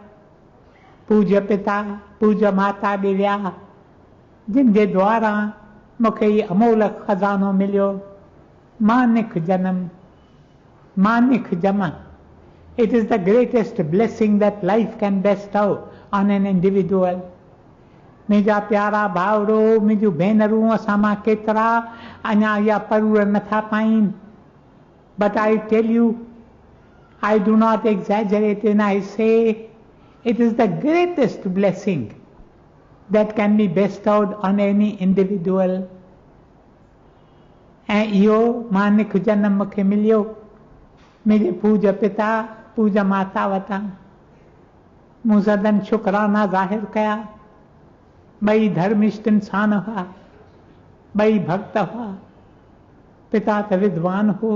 पूज्य पिता पूज्य माता ॾे विया, जिन जे द्वारा मूंखे इहो अमोल खज़ानो मिलियो, मानिक जनम, मानिक जमा. It is the greatest blessing that life can bestow on an individual. मुंहिंजा प्यारा भाउरो मुंहिंजूं भेनरूं, असां मां केतिरा अञा इहा परूर नथा पाइनि. But I tell you, I do not exaggerate when I say it is the greatest blessing that can be bestowed on any individual. ऐं इहो मानिक जनम मूंखे मिलियो मुंहिंजे पूज्य पिता पूज्य माता वटां. मूं सदन शुक्राना ज़ाहिर कया. ॿई धर्मिष्ठ इंसान हुआ, ॿई भक्त हुआ. पिता त विद्वान हो,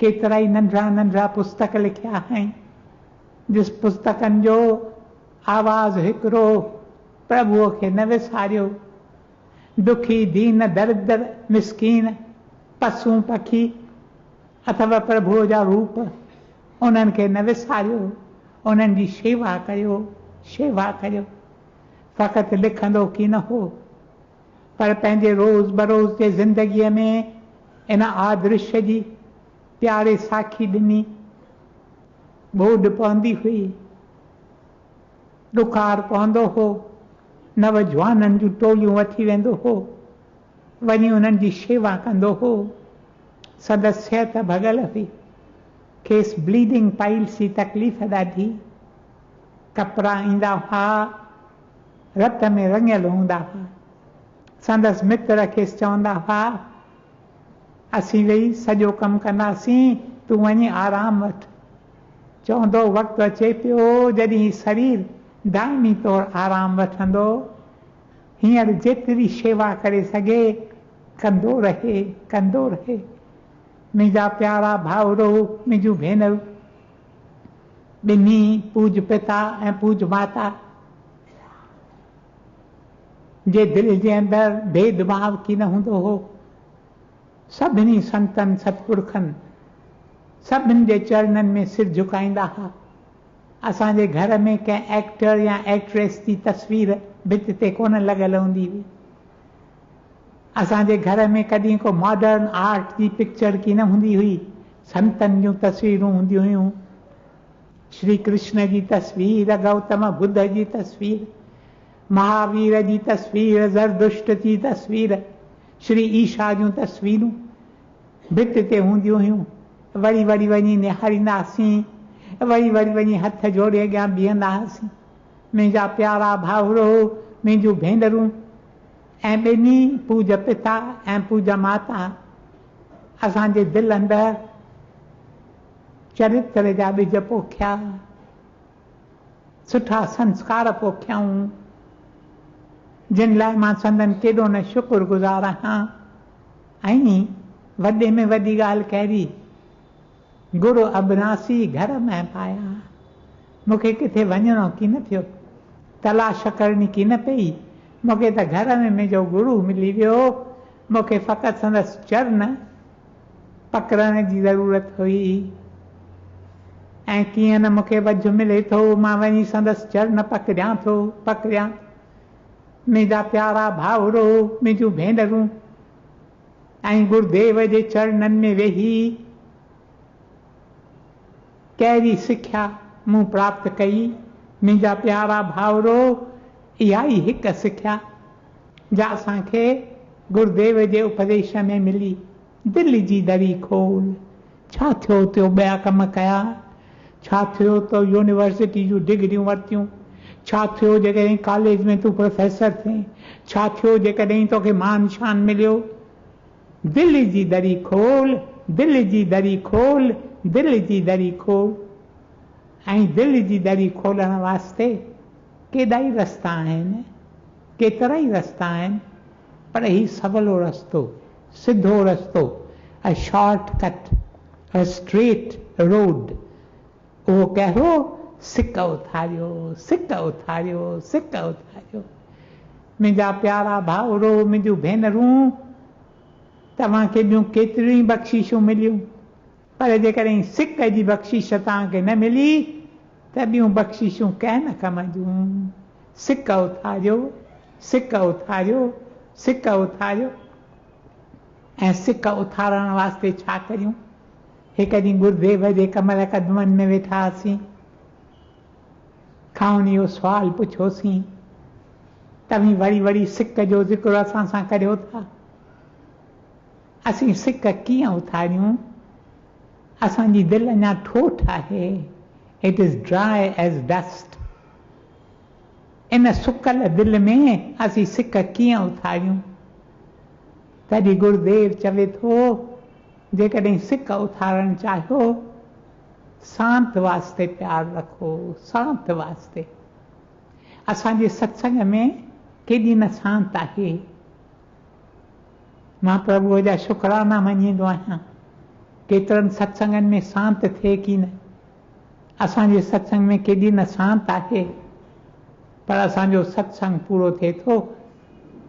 केतिरा ई नंढड़ा नंढड़ा पुस्तक लिखिया आहिनि, जिस पुस्तकनि जो आवाज़ हिकिड़ो प्रभुअ खे न विसारियो. दुखी दीन दरिद्र मिसकीन पशु पखी अथवा प्रभुअ जा रूप, उन्हनि खे न विसारियो, उन्हनि जी शेवा कयो, शेवा कयो. फ़क़ति लिखंदो की न हो, पर पंहिंजे रोज़ बरोज़ जे ज़िंदगीअ में इन आदृश्य जी प्यारे साखी ॾिनी. ॿोॾ पवंदी हुई, ॾुकार पवंदो हो, नवजवाननि जूं टोलियूं वठी वेंदो हो, वञी उन्हनि जी शेवा कंदो हो. संदसि सिहत भॻल हुई, खेसि ब्लीडिंग पाइल्स जी तकलीफ़ ॾाढी. कपिड़ा ईंदा हुआ, रत में रंगियल हूंदा हुआ. संदसि मित्र खेसि चवंदा हुआ, असीं वेही सॼो कमु कंदासीं, तूं वञी आराम वठि. चवंदो वक़्तु अचे पियो जॾहिं शरीर दाइमी तौरु आराम वठंदो, हींअर जेतिरी शेवा करे सघे कंदो रहे, कंदो रहे. मुंहिंजा प्यारा भाउरो मुंहिंजूं भेनरूं, ॿिन्ही पूज पिता ऐं पूज माता जे दिलि जे अंदरि भेदभाव की न हूंदो हो. सभिनी संतनि सतपुरखनि सभिनि जे चरणनि में सिर झुकाईंदा हुआ. असांजे घर में कंहिं एक्टर या एक्ट्रेस जी तस्वीर भित ते कोन लॻल हूंदी हुई. असांजे घर में कॾहिं को मॉडर्न आर्ट जी पिक्चर की न हूंदी हुई. संतनि जूं तस्वीरूं हूंदियूं हुयूं. श्री कृष्ण जी तस्वीर, गौतम बुद्ध जी तस्वीर, महावीर जी तस्वीर, ज़रदुश्त जी तस्वीर, श्री ईशा जूं तस्वीरूं भित ते हूंदियूं हुयूं. वरी वरी वञी निहारींदासीं, वरी वरी वञी हथ जोड़े अॻियां बीहंदा हुआसीं. मुंहिंजा प्यारा भाउरो मुंहिंजूं भेनरूं ऐं ॿिन्ही पूज पिता ऐं पूज माता असांजे दिलि अंदरि चरित्र जा ॿिज पोखिया, सुठा संस्कार पोखियाऊं, जिन लाइ मां संदन केॾो न शुक्रगुज़ार आहियां. ऐं वॾे में वॾी ॻाल्हि कहिड़ी, गुरु अबनासी घर में पाया. मूंखे किथे वञिणो की न थियो, तलाश करणी की न पई. मूंखे त घर में मुंहिंजो गुरु मिली वियो. मूंखे फ़क़ति संदसि चरण पकड़ण जी ज़रूरत हुई. ऐं कीअं न मूंखे वझ मिले थो, मां वञी संदसि चरण पकड़ियां थो, पकड़ियां. मुंहिंजा प्यारा भाउरो मुंहिंजूं भेनरूं ऐं गुरुदेव जे चरणनि में वेही कहिड़ी सिख्या मूं प्राप्त कई. मुंहिंजा प्यारा भाउरो, इहा ई हिकु सिख्या जा असांखे गुरुदेव जे उपदेश में मिली. दिलि जी दरी खोल. छा थियो तो ॿिया कम कया, छा थियो तो यूनिवर्सिटी जूं डिग्रियूं वरितियूं, छा थियो जेकॾहिं कॉलेज में तूं प्रोफेसर थी, छा थियो जेकॾहिं तोखे मान शान मिलियो. दिलि जी दरी खोल, दिलि जी दरी खोल, दिलि जी दरी खोल. ऐं दिलि जी दरी खोलण वास्ते केॾा ई रस्ता आहिनि, केतिरा ई रस्ता आहिनि, पर ही सवलो रस्तो, सिधो रस्तो, a short cut, a straight road. उहो कहिड़ो, सिक उथारियो, सिक उथारियो, सिक उथारियो. मुंहिंजा प्यारा भाउरो मुंहिंजूं भेनरूं, तव्हांखे ॿियूं केतिरियूं बख़्शिशूं मिलियूं, पर जेकॾहिं सिक जी बख़्शिश तव्हांखे न मिली त ॿियूं बख़्शिशूं कंहिं न कम जूं। सिक उथारियो, सिक उथारियो, सिक उथारियो। ऐं सिक उथारण वास्ते छा करियूं? हिकु ॾींहुं गुरुदेव जे कमल क़दमनि में वेठा हुआसीं, खाउन इहो सुवालु पुछियोसीं, तव्हीं वरी वरी सिक जो ज़िक्र असां सां करियो था, असीं सिक कीअं उथारियूं? असांजी दिलि अञा ठोठ आहे, it is dry as dust. इन सुकल दिलि में असीं सिक कीअं उथारियूं? तॾहिं गुरुदेव चवे थो, जेकॾहिं सिक उथारणु चाहियो, शांत वास्ते प्यार रखो, शांत वास्ते। असांजे सत्संग में केॾी न शांत आहे। मां प्रभुअ जा शुकराना मञींदो आहियां, केतिरनि सत्संगनि में शांत थिए की न। असांजे सत्संग में केॾी न शांत आहे, पर असांजो सत्संग पूरो थिए थो,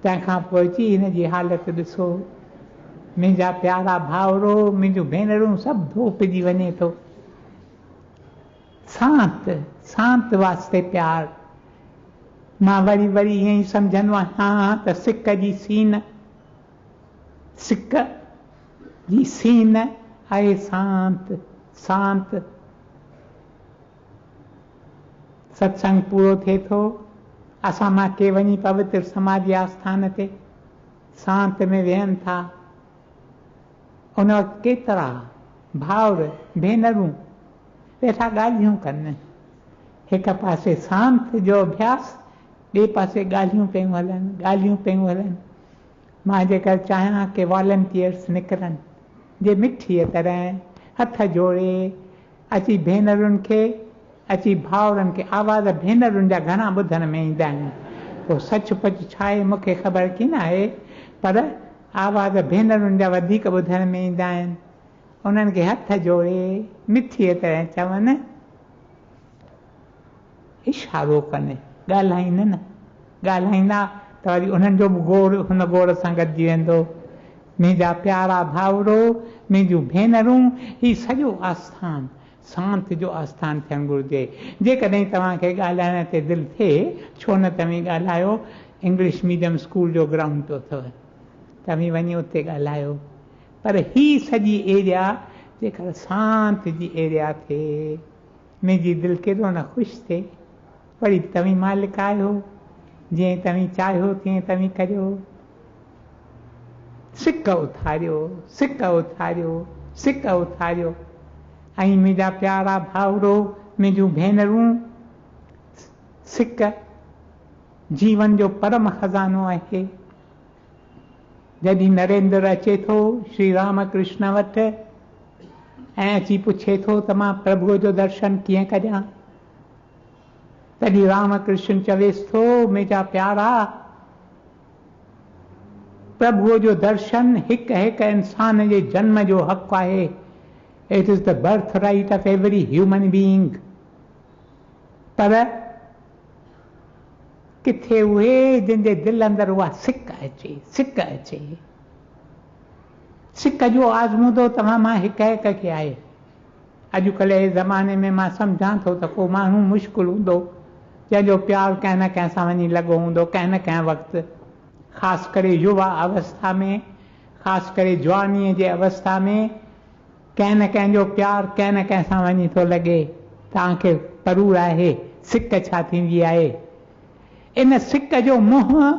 तंहिंखां पोइ अची हिन जी हालत ॾिसो। मुंहिंजा प्यारा भाउरो, मुंहिंजूं भेनरूं, सभु धोपिजी वञे थो। शांत, शांत वास्ते प्यार। मां वरी वरी ईअं ई सम्झंदो आहियां त सिक जी सीन, सिक जी सीन आहे शांत, शांत। सत्संग पूरो थिए थो, असां मां के वञी पवित्र समाधि आस्थान ते शांत में वेहनि था। उन वक़्तु केतिरा भाउर भेनरूं वेठा ॻाल्हियूं कनि, हिकु पासे शांत जो अभ्यास, ॿिए पासे ॻाल्हियूं पियूं हलनि, ॻाल्हियूं पियूं हलनि। मां जेकर चाहियां कि वॉलंटियर्स निकिरनि, जे मिठीअ तरह हथ जोड़े अची भेनरुनि खे, अची भाउरनि खे, आवाज़ भेनरुनि जा घणा ॿुधण में ईंदा आहिनि। पोइ सचुपचु छा आहे मूंखे ख़बर की न आहे, पर आवाज़ भेनरुनि जा वधीक ॿुधण में ईंदा आहिनि। उन्हनि खे हथ जोड़े मिठीअ तरह चवनि, इशारो कनि, ॻाल्हाइनि न। ॻाल्हाईंदा त वरी उन्हनि जो बि गोड़ हुन गोड़ सां गॾिजी वेंदो। मुंहिंजा प्यारा भाउरो, मुंहिंजूं भेनरूं, हीउ सॼो आस्थान शांत जो आस्थान थियणु घुरिजे। जेकॾहिं तव्हांखे ॻाल्हाइण ते दिलि थिए, छो न तव्हीं ॻाल्हायो। इंग्लिश मीडियम स्कूल जो ग्राउंड तो अथव, तव्हीं वञी उते ॻाल्हायो। पर ही सॼी एरिया जेकर शांत जी एरिया थिए, मुंहिंजी दिलि केॾो न ख़ुशि थिए। वरी तव्हीं मालिक आहियो, जीअं तव्हीं चाहियो तीअं तव्हीं करियो। सिक उथारियो, सिक उथारियो, सिक उथारियो। ऐं मुंहिंजा प्यारा भाउरो, मुंहिंजूं भेनरूं, सिक जीवन जो परम खज़ानो आहे। जॾहिं नरेंद्र अचे थो श्री राम कृष्ण वटि ऐं अची पुछे थो त मां प्रभुअ जो दर्शन कीअं करियां, तॾहिं राम कृष्ण चवेसि थो, मुंहिंजा प्यारा, प्रभुअ जो दर्शन हिकु हिकु इंसान जे जन्म जो हक़ आहे। It is the birth right of every human being. पर किथे उहे जिनजे दिलि अंदरि उहा सिक अचे, सिक अचे। सिक जो आज़मूदो तव्हां मां हिकु हिकु खे आहे। अॼुकल्ह जे ज़माने में मां सम्झां थो त को माण्हू मुश्किल हूंदो जंहिंजो प्यारु कंहिं न कंहिं सां वञी लॻो हूंदो कंहिं न कंहिं वक़्तु, ख़ासि करे युवा अवस्था में, ख़ासि करे जवानीअ जे अवस्था में कंहिं न कंहिंजो प्यारु कंहिं न कंहिं सां वञी थो लॻे। तव्हांखे परूर आहे सिक छा थींदी आहे। इन सिक जो मुंहुं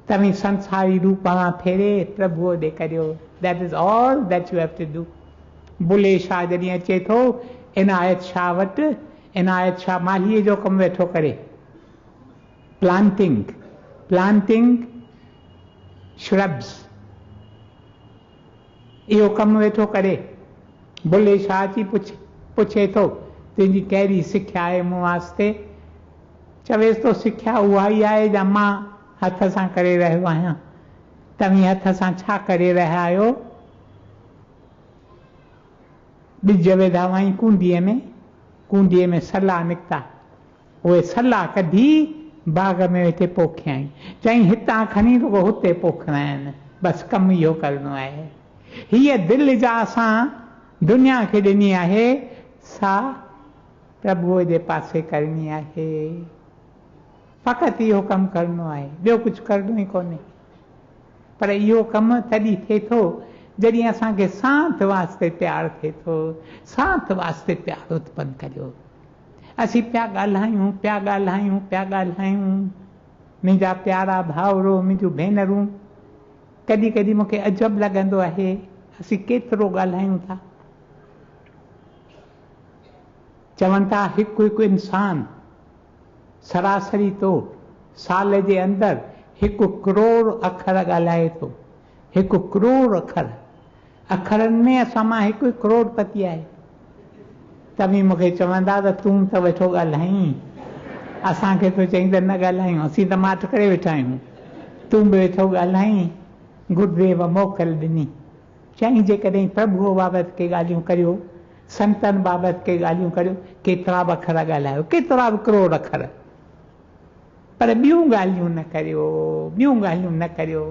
तव्हीं संसारी रूप मां फेरे प्रभुअ ॾे करियो। That is all that you have to do. Bulleh Shah जॾहिं अचे थो इनायत शाह वटि, इनायत शाह मालीअ जो कमु वेठो करे, प्लांटिंग, प्लांटिंग श्रब्स, इहो कमु वेठो करे। बुले शाह अची पुछे थो, तुंहिंजी कहिड़ी सिख्या आहे मूं वास्ते? चवेसि थो, सिख्या उहा ई आहे जो मां हथ सां करे रहियो आहियां। तव्हीं हथ सां छा करे रहिया आहियो? ॿिज विधा हुआईं कूंडीअ में, कूंडीअ में सला निकिता, उहे सला कढी बाग़ में वेठे पोखियाईं। चईं हितां खणी रुगो हुते पोखणा आहिनि, बसि कमु इहो करिणो आहे। हीअ दिलि जा असां दुनिया खे ॾिनी आहे, सा प्रभुअ जे पासे करणी आहे। फ़क़ति इहो कमु करिणो आहे, ॿियो कुझु करिणो ई कोन्हे। पर इहो कमु तॾहिं थिए थो जॾहिं असांखे सांत वास्ते प्यारु थिए थो। सांत वास्ते प्यारु उत्पन्न करियो। असीं पिया ॻाल्हायूं पिया ॻाल्हायूं पिया ॻाल्हायूं, मुंहिंजा प्यारा भाउरो, मुंहिंजूं भेनरूं, कॾहिं कॾहिं मूंखे अजब लॻंदो आहे असीं केतिरो ॻाल्हायूं था। चवनि था हिकु हिकु इंसानु सरासरी तौर साल जे अंदरि 1 करोड़ अखर ॻाल्हाए थो। 1 करोड़ अखर, अखरनि में असां मां 1 करोड़पति आहे। तव्हीं मूंखे चवंदा त तूं त वेठो ॻाल्हाईं, असांखे तो चईं त न ॻाल्हायूं, असीं त माठ करे वेठा आहियूं, तूं बि वेठो ॻाल्हाईं। गुरुदेव मोकल ॾिनी, चईं जेकॾहिं प्रभुअ बाबति के ॻाल्हियूं करियो, संतनि बाबति के ॻाल्हियूं करियो, केतिरा बि अखर ॻाल्हायो, केतिरा बि करोड़ अखर, पर ॿियूं ॻाल्हियूं न करियो, ॿियूं ॻाल्हियूं न करियो।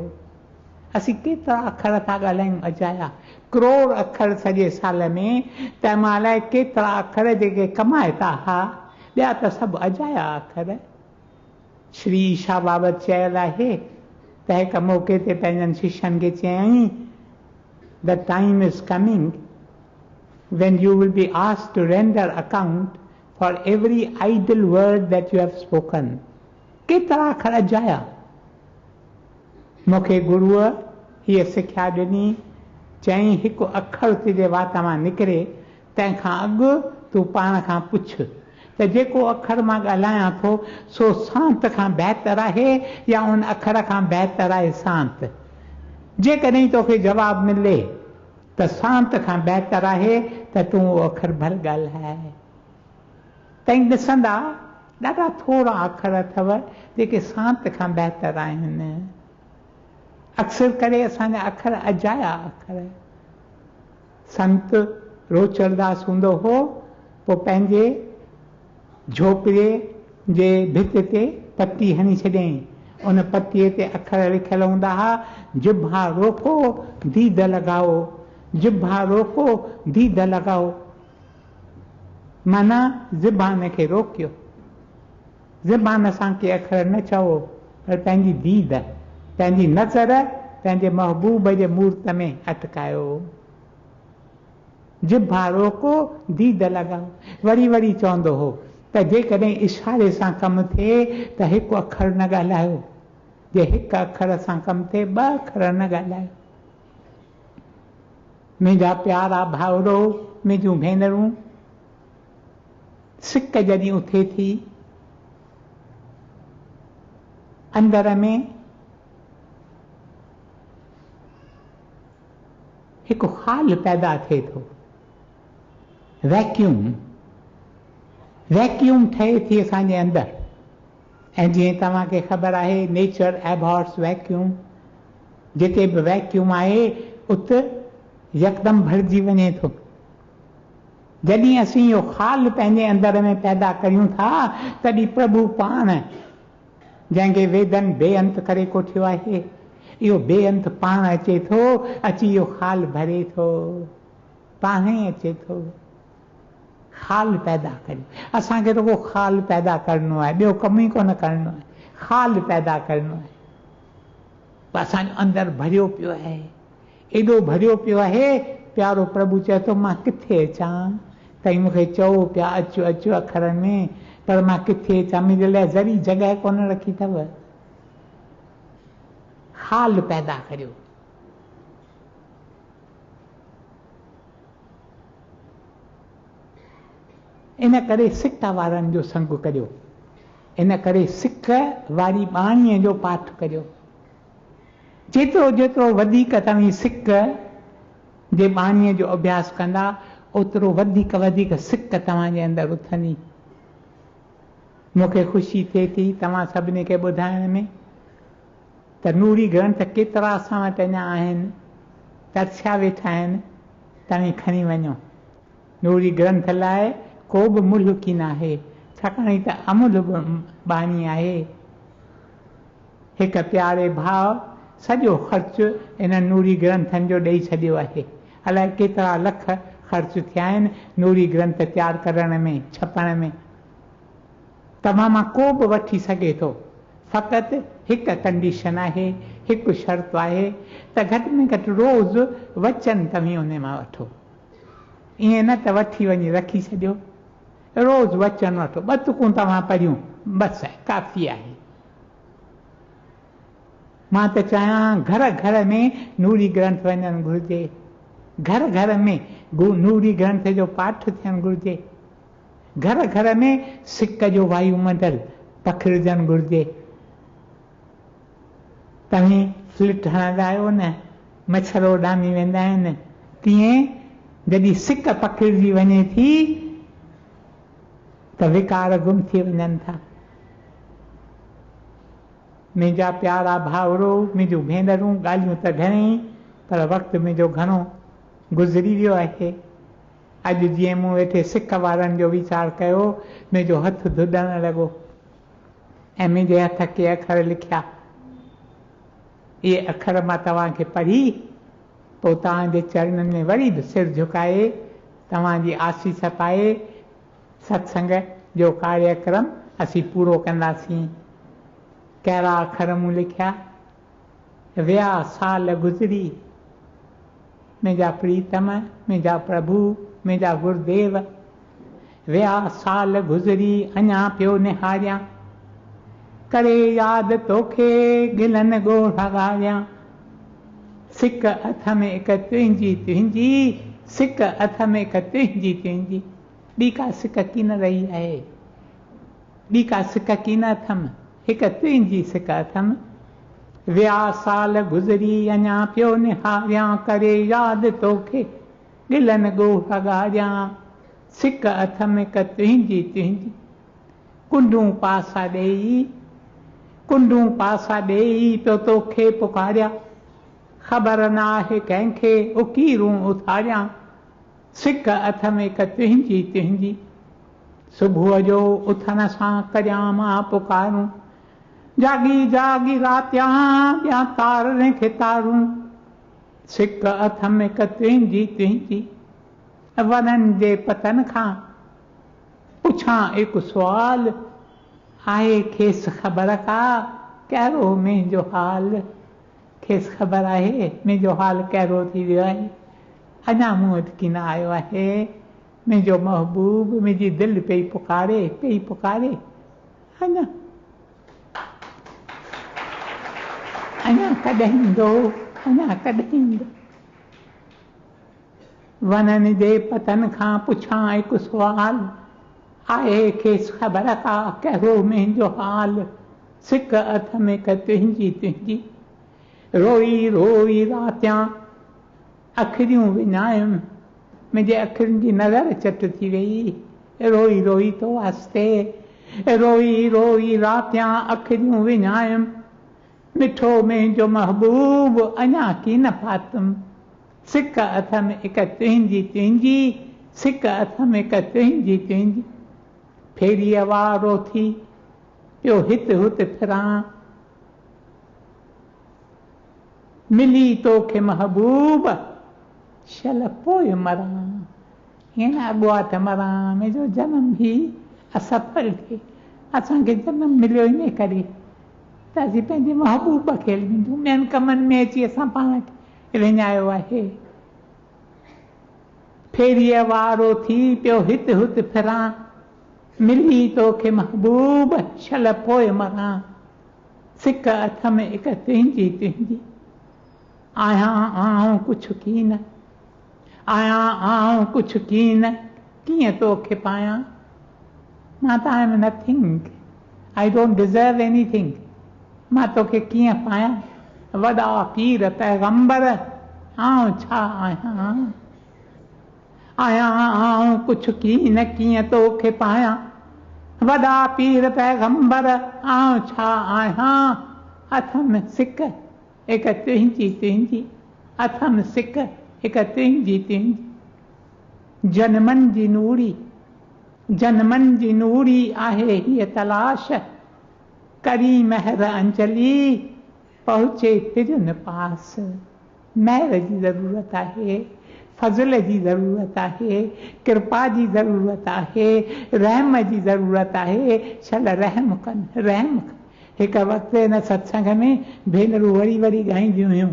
असीं केतिरा अखर था ॻाल्हायूं अजाया, करोड़ अखर सॼे साल में, त मां अलाए केतिरा अखर जेके कमाए था, हा ॿिया त सभु अजाया अखर। श्री ईशा बाबति चयल आहे त हिकु मौक़े ते पंहिंजनि शिष्यनि खे चयईं, the time is coming when you will be asked to render account for every idle word that you have spoken. केतिरा अखर अजाया। मूंखे गुरुअ हीअ सिख्या ॾिनी, चईं हिकु अखर तुंहिंजे वात मां निकिरे, तंहिंखां अॻु तूं पाण खां पुछ त जेको अखर मां ॻाल्हायां थो सो सांत खां बहितर आहे या उन अखर खां बहितर आहे सांत। जेकॾहिं तोखे जवाबु मिले त सांत खां बहितर आहे त तूं उहो अखर भल ॻाल्हाए। तंहिं ॾिसंदा ॾाढा थोरा अखर अथव जेके सांत खां बहितर आहिनि। अक्सर करे असांजा अखर अजाया अखर। संत रोचरदास हूंदो हो, पोइ पंहिंजे झोपड़े जे भित ते पटी हणी छॾियईं, उन पटीअ ते अखर लिखियल हूंदा हुआ, जिभा रोको दीद लॻाओ, जिभा रोको दीद लॻाओ। माना ज़बान खे रोकियो, ज़बान सां के अखर न चओ, पर पंहिंजी दीद, पंहिंजी नज़र पंहिंजे महबूब जे मूर्त में अटकायो। जिभा रोको दीद लॻाओ। वरी वरी चवंदो हो त जेकॾहिं इशारे सां कमु थिए त हिकु अखर न ॻाल्हायो, जे हिकु अखर सां कमु थिए 2 अखर न ॻाल्हायो। मुंहिंजा प्यारा भाउरो, मुंहिंजूं भेनरूं, सिक जॾहिं उथे थी, अंदर में हिकु ख़ाल पैदा थिए थो, वैक्यूम, वैक्यूम ठहे थी असांजे अंदरि। ऐं जीअं तव्हांखे ख़बर आहे, नेचर एबहॉर्स वैक्यूम, जिते बि वैक्यूम आहे उते यकदम भरिजी वञे थो। जॾहिं असीं इहो ख़ाल पंहिंजे अंदर में पैदा करियूं था, तॾहिं प्रभु पाण, जंहिंखे वेदन बेअंत करे कोठियो आहे, इहो बेअंत पाण अचे थो, अची इहो ख़ाल भरे थो, पाण ई अचे थो। ख़ाल पैदा करियो। असांखे रुगो ख़ाल पैदा करिणो आहे, ॿियो कमु ई कोन करिणो आहे, ख़ाल पैदा करिणो आहे। असांजो अंदरि भरियो पियो आहे, एॾो भरियो पियो आहे, प्यारो प्रभु चए थो मां किथे अचां। तई मूंखे चओ पिया अचो अचो अखरनि में, पर मां किथे अचां, मुंहिंजे लाइ ज़री जॻह कोन रखी अथव। ख़ाल पैदा करियो। इन करे सिक वारनि जो संग करियो, इन करे सिक वारी बाणीअ जो पाठ करियो। जेतिरो जेतिरो वधीक तव्हीं सिक जे बाणीअ जो अभ्यास कंदा, ओतिरो वधीक वधीक सिक तव्हांजे अंदरि उथंदी। मूंखे ख़ुशी थिए थी तव्हां सभिनी खे ॿुधाइण में त नूरी ग्रंथ केतिरा असां वटि अञा आहिनि, तरसिया वेठा आहिनि, तव्हीं खणी वञो। नूरी ग्रंथ लाइ को बि मुल्ह की न आहे, छाकाणि त अमुल बाणी आहे। हिकु प्यारे भाउ सॼो ख़र्चु इन नूरी ग्रंथनि जो ॾेई छॾियो आहे। अलाए केतिरा लख ख़र्च थिया आहिनि नूरी ग्रंथ तयारु करण में, छपण में। तव्हां मां को बि वठी सघे थो, फ़क़ति हिकु कंडीशन आहे, हिकु शर्त आहे त घटि में घटि रोज़ वचन तव्हीं उन मां वठो। ईअं न त वठी वञी रखी छॾियो, रोज़ वचन वठो। 2 तुकूं तव्हां पढ़ियूं बसि काफ़ी आहे। मां त चाहियां घर घर में नूरी ग्रंथ वञणु घुरिजे, घर घर में नूरी ग्रंथ जो पाठ थियणु घुरिजे, घर घर में सिक जो वायुमंडल पखिड़जणु घुरिजे। तव्हीं फ्लिट हणंदा आहियो न, मच्छर उॾामी वेंदा आहिनि, तीअं जॾहिं सिक पखिड़जी वञे थी त विकार गुम थी वञनि था। मुंहिंजा प्यारा भाउरो, मुंहिंजूं भेनरूं, ॻाल्हियूं त घणेई, पर वक़्तु मुंहिंजो घणो गुज़री वियो आहे। अॼु जीअं मूं वेठे सिक वारनि जो वीचार कयो, मुंहिंजो हथु धुॾणु लॻो ऐं मुंहिंजे हथ के अखर लिखिया। इहे अखर मां तव्हांखे पढ़ी पोइ तव्हांजे चरणनि में वरी बि सिर झुकाए तव्हांजी आसीस पाए सत्संग जो कार्यक्रम असीं पूरो कंदासीं। कहिड़ा अखर मूं लिखिया? विया साल गुज़री, मुंहिंजा प्रीतम, मुंहिंजा प्रभु, मुंहिंजा गुरुदेव, विया साल गुज़री अञा पियो निहारियां, करे यादि तोखे गिलनि ॻोढ़ा ॻारियां। सिक हथ में हिकु तुंहिंजी तुंहिंजी, सिक हथ में हिकु तुंहिंजी तुंहिंजी। ॿी का सिक कीन रही आहे, ॿी का सिक कीन अथमि, हिकु तुंहिंजी सिक अथमि। विया साल गुज़री अञा पियो निहारियां, करे यादि तोखे गिलनि ॻोढ़ा ॻारियां। सिक हथ में हिकु तुंहिंजी तुंहिंजी। कुंडूं पासा ॾेई, कुंडूं पासा ॾेई पियो तोखे पुकारिया, ख़बर न आहे कंहिंखे उकीरूं उथारियां। सिक हथ में हिकु तुंहिंजी तुंहिंजी। सुबुह जो उथण सां करियां मां पुकारूं, जागी जागी रातियां ॿिया तारनि खे तारूं। सिक हथ में हिकु तुंहिंजी तुंहिंजी। वननि जे पतन खां पुछां हिकु सुवाल, आहे खेसि ख़बर का कहिड़ो मुंहिंजो हाल? खेसि ख़बर आहे मुंहिंजो हाल कहिड़ो थी वियो आहे? अञा मूं वटि कीन आयो आहे। मुंहिंजो महबूब, मुंहिंजी दिलि पई पुकारे, अञा अञा कॾहिं ईंदो, अञा कॾहिं ईंदो। वननि जे पतन खां पुछां हिकु सुवाल, आहे खेसि ख़बर का कहिड़ो मुंहिंजो हाल? सिक हथ में हिकु तुंहिंजी तुंहिंजी। रोई रोई रातियां अखियूं विञायुमि, मुंहिंजे अखियुनि जी नज़र चट थी वई। रोई रोई तो वास्ते, रोई रोई रातियां अखियूं विञायुमि, मिठो मुंहिंजो महबूब अञा कीन पातुमि। सिक हथ में हिकु तुंहिंजी तुंहिंजी, सिक हथ में हिकु तुंहिंजी तुंहिंजी। फेरीअ वारो थी पियो हित हुत फिरां, मिली तोखे महबूब शल पोइ मरां। हीअं न अॻुवाट मरां, मुंहिंजो जनम बि असफल थिए। असांखे जनम मिलियो इन करे त असीं पंहिंजे महबूब खे ॾींदूं, ॿियनि कमनि में अची असां पाण खे विञायो आहे। फेरीअ वारो थी पियो हित हुत फिरां, मिली तोखे महबूब शल पोइ मरां। सिक हथ में हिकु तुंहिंजी तुंहिंजी। आहियां आऊं कुझु कीन, आहियां आऊं कुझु कीन, कीअं तोखे पायां? मां त I am nothing, I don't deserve anything. मां तोखे कीअं पायां? वॾा पीर पैगंबर आऊं छा आहियां? आहियां आऊं कुझु कीन, कीअं तोखे पायां? वॾा पीर पैगंबर आऊं छा आहियां? हथ में सिक हिकु तुंहिंजी तुंहिंजी, हथ में सिक हिकु तुंहिंजी तुंहिंजी। जनमनि जी नूरी, जनमनि जी नूरी आहे हीअ तलाश, करी महर अंजलि पहुचे तिरुन पास। महर जी ज़रूरत आहे, फज़ल जी ज़रूरत आहे, कृपा जी ज़रूरत आहे, रहम जी ज़रूरत आहे। छल रहम कनि, रहम कनि। हिकु वक़्तु हिन सत्संग में भेनरूं वरी वरी ॻाईंदियूं हुयूं,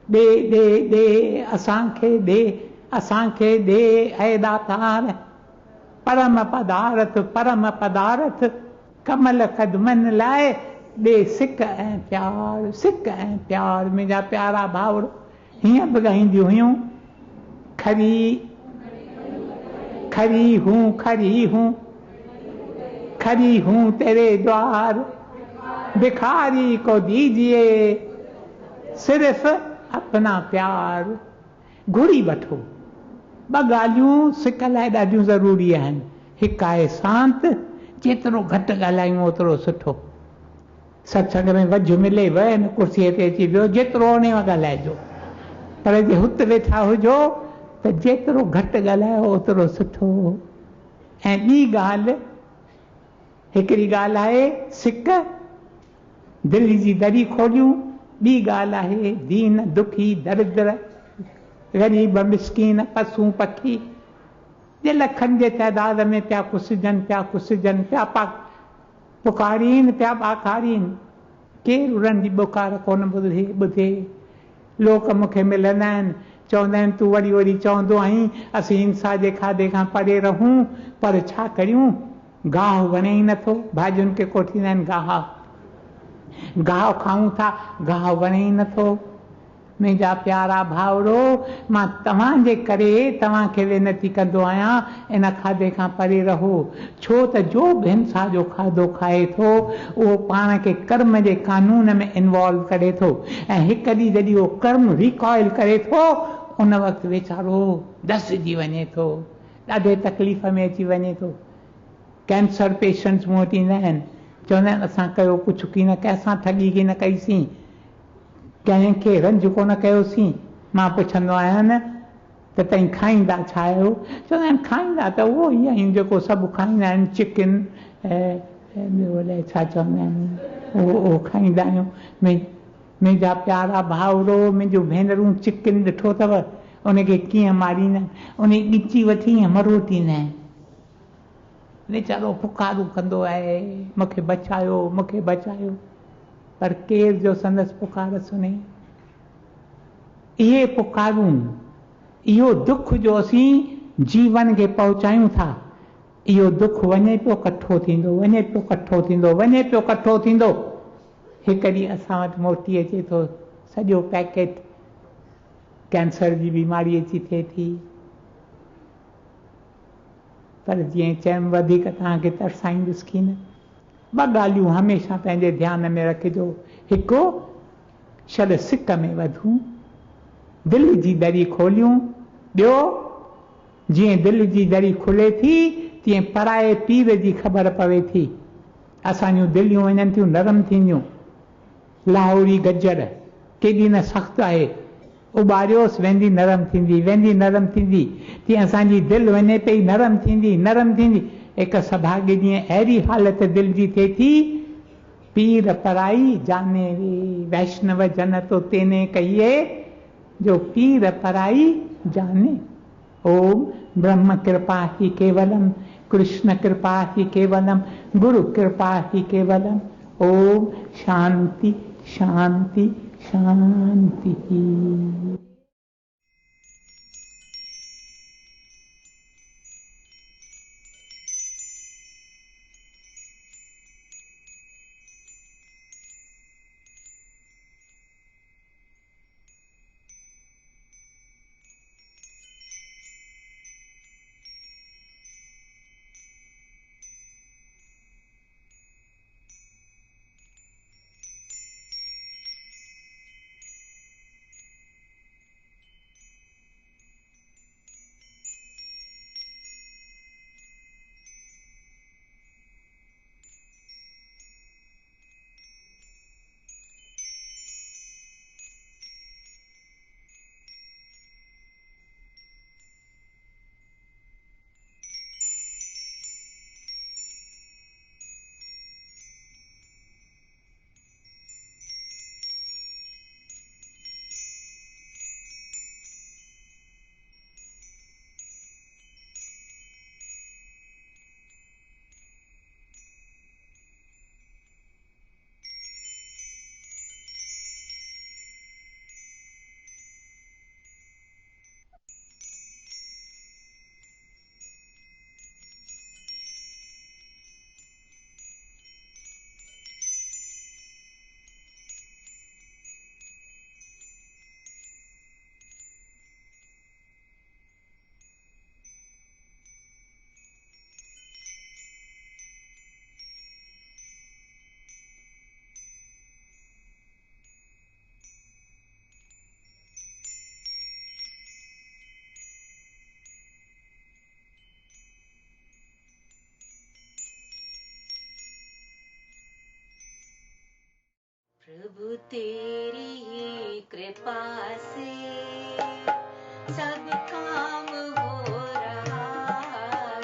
ॾे ॾे ॾे असांखे ॾे, असांखे ॾे ऐं दातार, परम पदारथ, परम पदारथ, कमल कदमनि लाइ ॾे सिक ऐं प्यार, सिक ऐं प्यार। मुंहिंजा प्यारा भाउर हीअं बि ॻाईंदियूं हुयूं, खरी खरी हूं, खरी हूं, खरी हूं तेरे द्वार, भिखारी को दीजिए सिर्फ अपना प्यार। घुरी वठो। ॿ ॻाल्हियूं सिक लाइ ॾाढियूं ज़रूरी आहिनि। हिकु आहे शांति, जेतिरो घटि ॻाल्हायूं ओतिरो सुठो। सत्संग में वझु मिले वह न कुर्सीअ ते अची वियो, जेतिरो उन ॻाल्हाइजो। पर जे हुते वेठा हुजो त जेतिरो घटि ॻाल्हायो ओतिरो सुठो। ऐं ॿी ॻाल्हि, हिकिड़ी ॻाल्हि आहे सिक, दिलि जी दरी खोलियूं। ॿी ॻाल्हि आहे दीन दुखी दरिद्र ग़रीब मिसकीन पशु पखी जे लखनि जे तइदाद में पिया कुसिजनि, पिया कुसिजनि, पिया पुकारीनि, पिया ॿाखारीनि। केरु उन्हनि जी बुकार कोन ॿुधे। लोक मूंखे मिलंदा आहिनि, चवंदा आहिनि तूं वरी वरी चवंदो आहीं असीं हिंसा जे खाधे खां परे रहूं, पर छा करियूं? गाहु वणे ई नथो। भाॼियुनि खे कोठींदा आहिनि गाह, गाहु खाऊं था, गाहु वणे ई नथो। मुंहिंजा प्यारा भाउरो, मां तव्हांजे करे तव्हांखे वेनती कंदो आहियां, इन खाधे खां परे रहो। छो त जो बि हिंसा जो खाधो खाए थो उहो पाण खे कर्म जे कानून में इन्वॉल्व करे थो। ऐं हिकु ॾींहुं जॾहिं उहो कर्म रिकॉइल करे थो, उन वक़्तु वीचारो दसिजी वञे थो, ॾाढे तकलीफ़ में अची वञे थो। कैंसर पेशेंट्स मूं वटि ईंदा आहिनि, चवंदा आहिनि असां कयो कुझु की न, कंहिंसां ठगी की न कईसीं, कंहिंखे रंज कोन कयोसीं। मां पुछंदो आहियां न त तव्हीं खाईंदा छा आहियो? चवंदा आहिनि खाईंदा त उहो ई आहियूं जेको सभु खाईंदा आहिनि, चिकन ॿियो अलाए छा चवंदा आहिनि, उहो खाईंदा आहियूं। मुंहिंजा प्यारा भाउरो, मुंहिंजूं भेनरूं चिकन ॾिठो अथव, उनखे कीअं मारींदा आहिनि, उन ॻिची वठी ईअं मरोटींदा आहिनि। वीचारो पुकारूं कंदो आहे, मूंखे बचायो, मूंखे बचायो, पर केर जो संदसि पुकार सुने? इहे पुकारूं, इहो दुख जो असीं जीवन खे पहुचायूं था, इहो दुख वञे पियो कठो थींदो, वञे पियो कठो थींदो, वञे पियो कठो थींदो। हिकु ॾींहुं असां वटि मोटी अचे थो सॼो पैकेट, कैंसर जी बीमारी अची थिए थी। पर जीअं चयमि वधीक तव्हांखे तरसाईंदुसि की न। ॿ ॻाल्हियूं हमेशह पंहिंजे ध्यान में रखिजो। हिकु, छल सिक में वधूं, दिलि जी दरी खोलियूं। ॿियो, जीअं दिलि जी दरी खुले थी तीअं पराए पीर जी ख़बर पवे थी। असांजूं दिलियूं वञनि थियूं नरम थींदियूं। लाहौरी गजर केॾी न सख़्तु आहे, उॿारियोसि वेंदी नरम थींदी, वेंदी नरम थींदी। तीअं असांजी दिलि वञे पई नरम थींदी, नरम थींदी। हिकु सभागे ॾींहुं अहिड़ी हालति दिलि जी थिए थी, पीर पराई जाने रे, वैष्णव जन तो तेने कहिए, जो पीर पराई जाने। ओम ब्रह्म कृपा ही केवलम, कृष्ण कृपा ही केवलम, गुरु कृपा ही केवलम। ओम शांति शांति शांति। प्रभु तेरी ही कृपा से सब काम हो रहा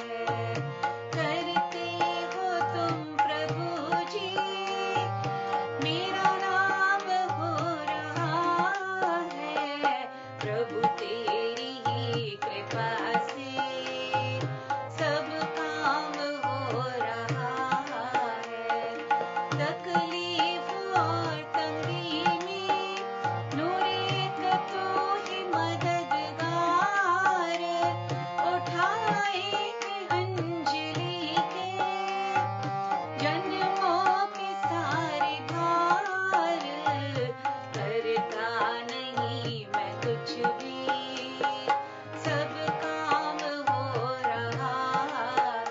है। करते हो तुम प्रभु जी, मेरा नाम हो रहा है। प्रभु तेरी ही कृपा से सब काम हो रहा है। तकलीफ और तंगी में नूर एक तू ही मददगार। उठाए अंजलि के जन्मों के सारे भार। करता नहीं मैं कुछ भी, सब काम हो रहा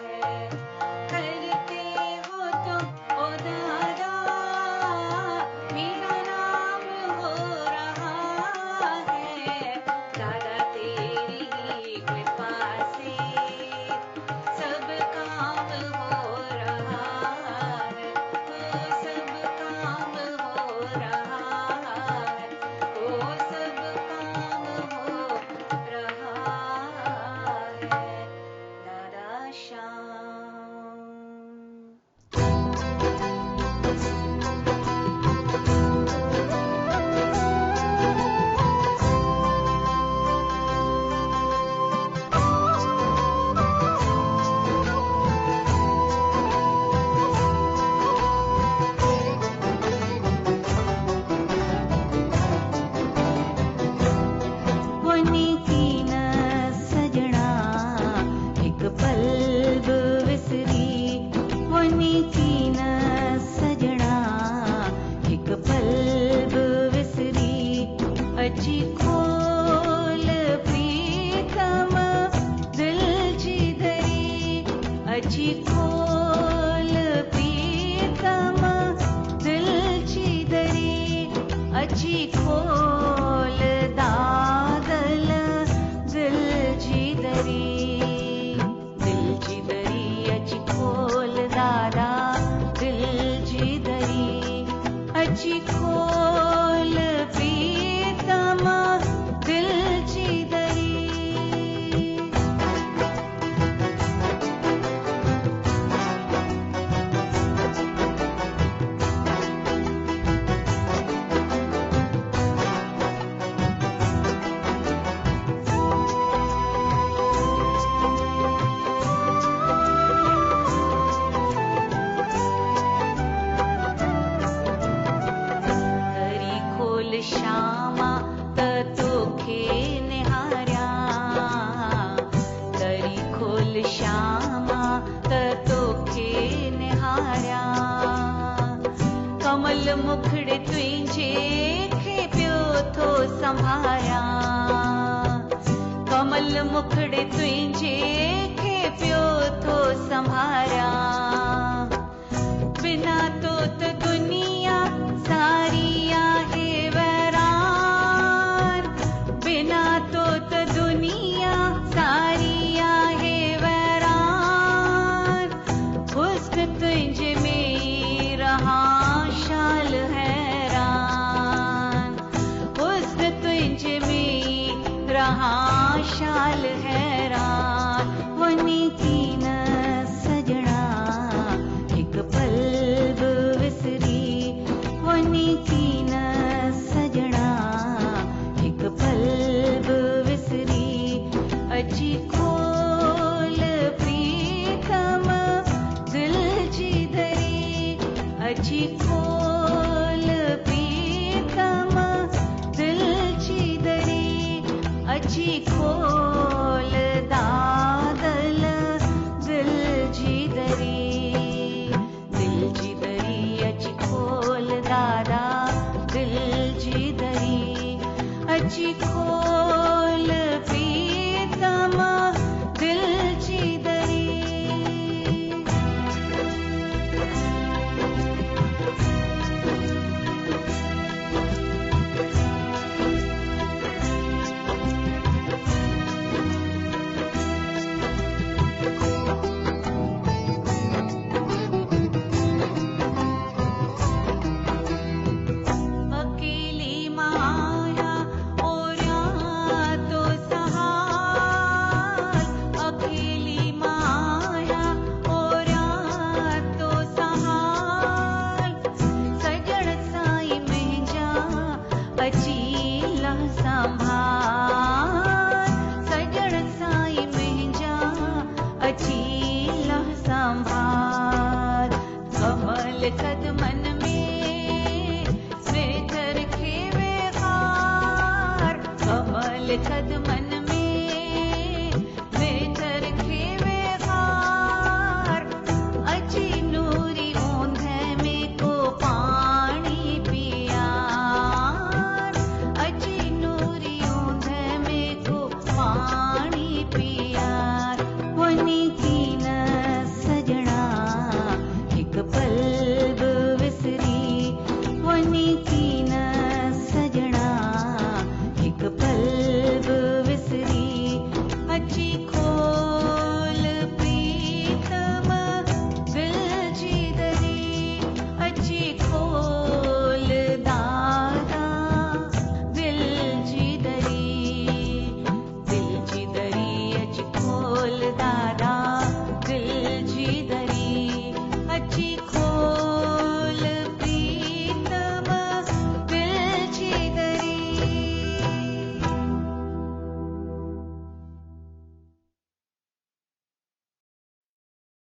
है। करते हो तुम ओ दादा, मेरा नाम हो रहा है। दादा तेरी ही कृपा से सब काम हो रहा है। ओ सब काम हो रहा है। ओ सब काम हो रहा है। दादा श्याम। वनी की न सजना एक पल बि विसरी। वनी की न सजना एक पल बि विसरी। अची खोल प्रीतम दिल जी दरी। अची खोल प्रीतम दिल जी दरी। अची खोल दादल दिल जी दरी। दिल जी दरी अची खोल दादा दिल जी दरी। अची खोल प्रीतम दिल जी दरी। दरी खोल श्यामा त तोखे निहारिया। दरी खोल श्यामा त तोखे निहारिया। कमल मुखड़े तुंहिंजे खे पियो थो संभारिया। कमल मुखड़े तुंहिंजे खे पियो थो संभारिया। बिना तो त दुनिया सारी आहे वैरान। बिना तो त दुनिया सारी आहे वैरान। हुस्न तुंहिंजे में रहा शाल हैरान। हुस्न तुंहिंजे में रहा शाल हैरान। वनी की न सजना एक पल बि विसरी। वनी की न सजना एक पल बि विसरी। अची खोल प्रीतम दिल जी दरी। अची खोल प्रीतम दिल जी दरी। अची खोल दादल दिल जी दरी। दिल जी दरी अची खोल दादा दिल जी दरी। अची खोल प्रीतम दिल जी दरी। यार उन्हीं की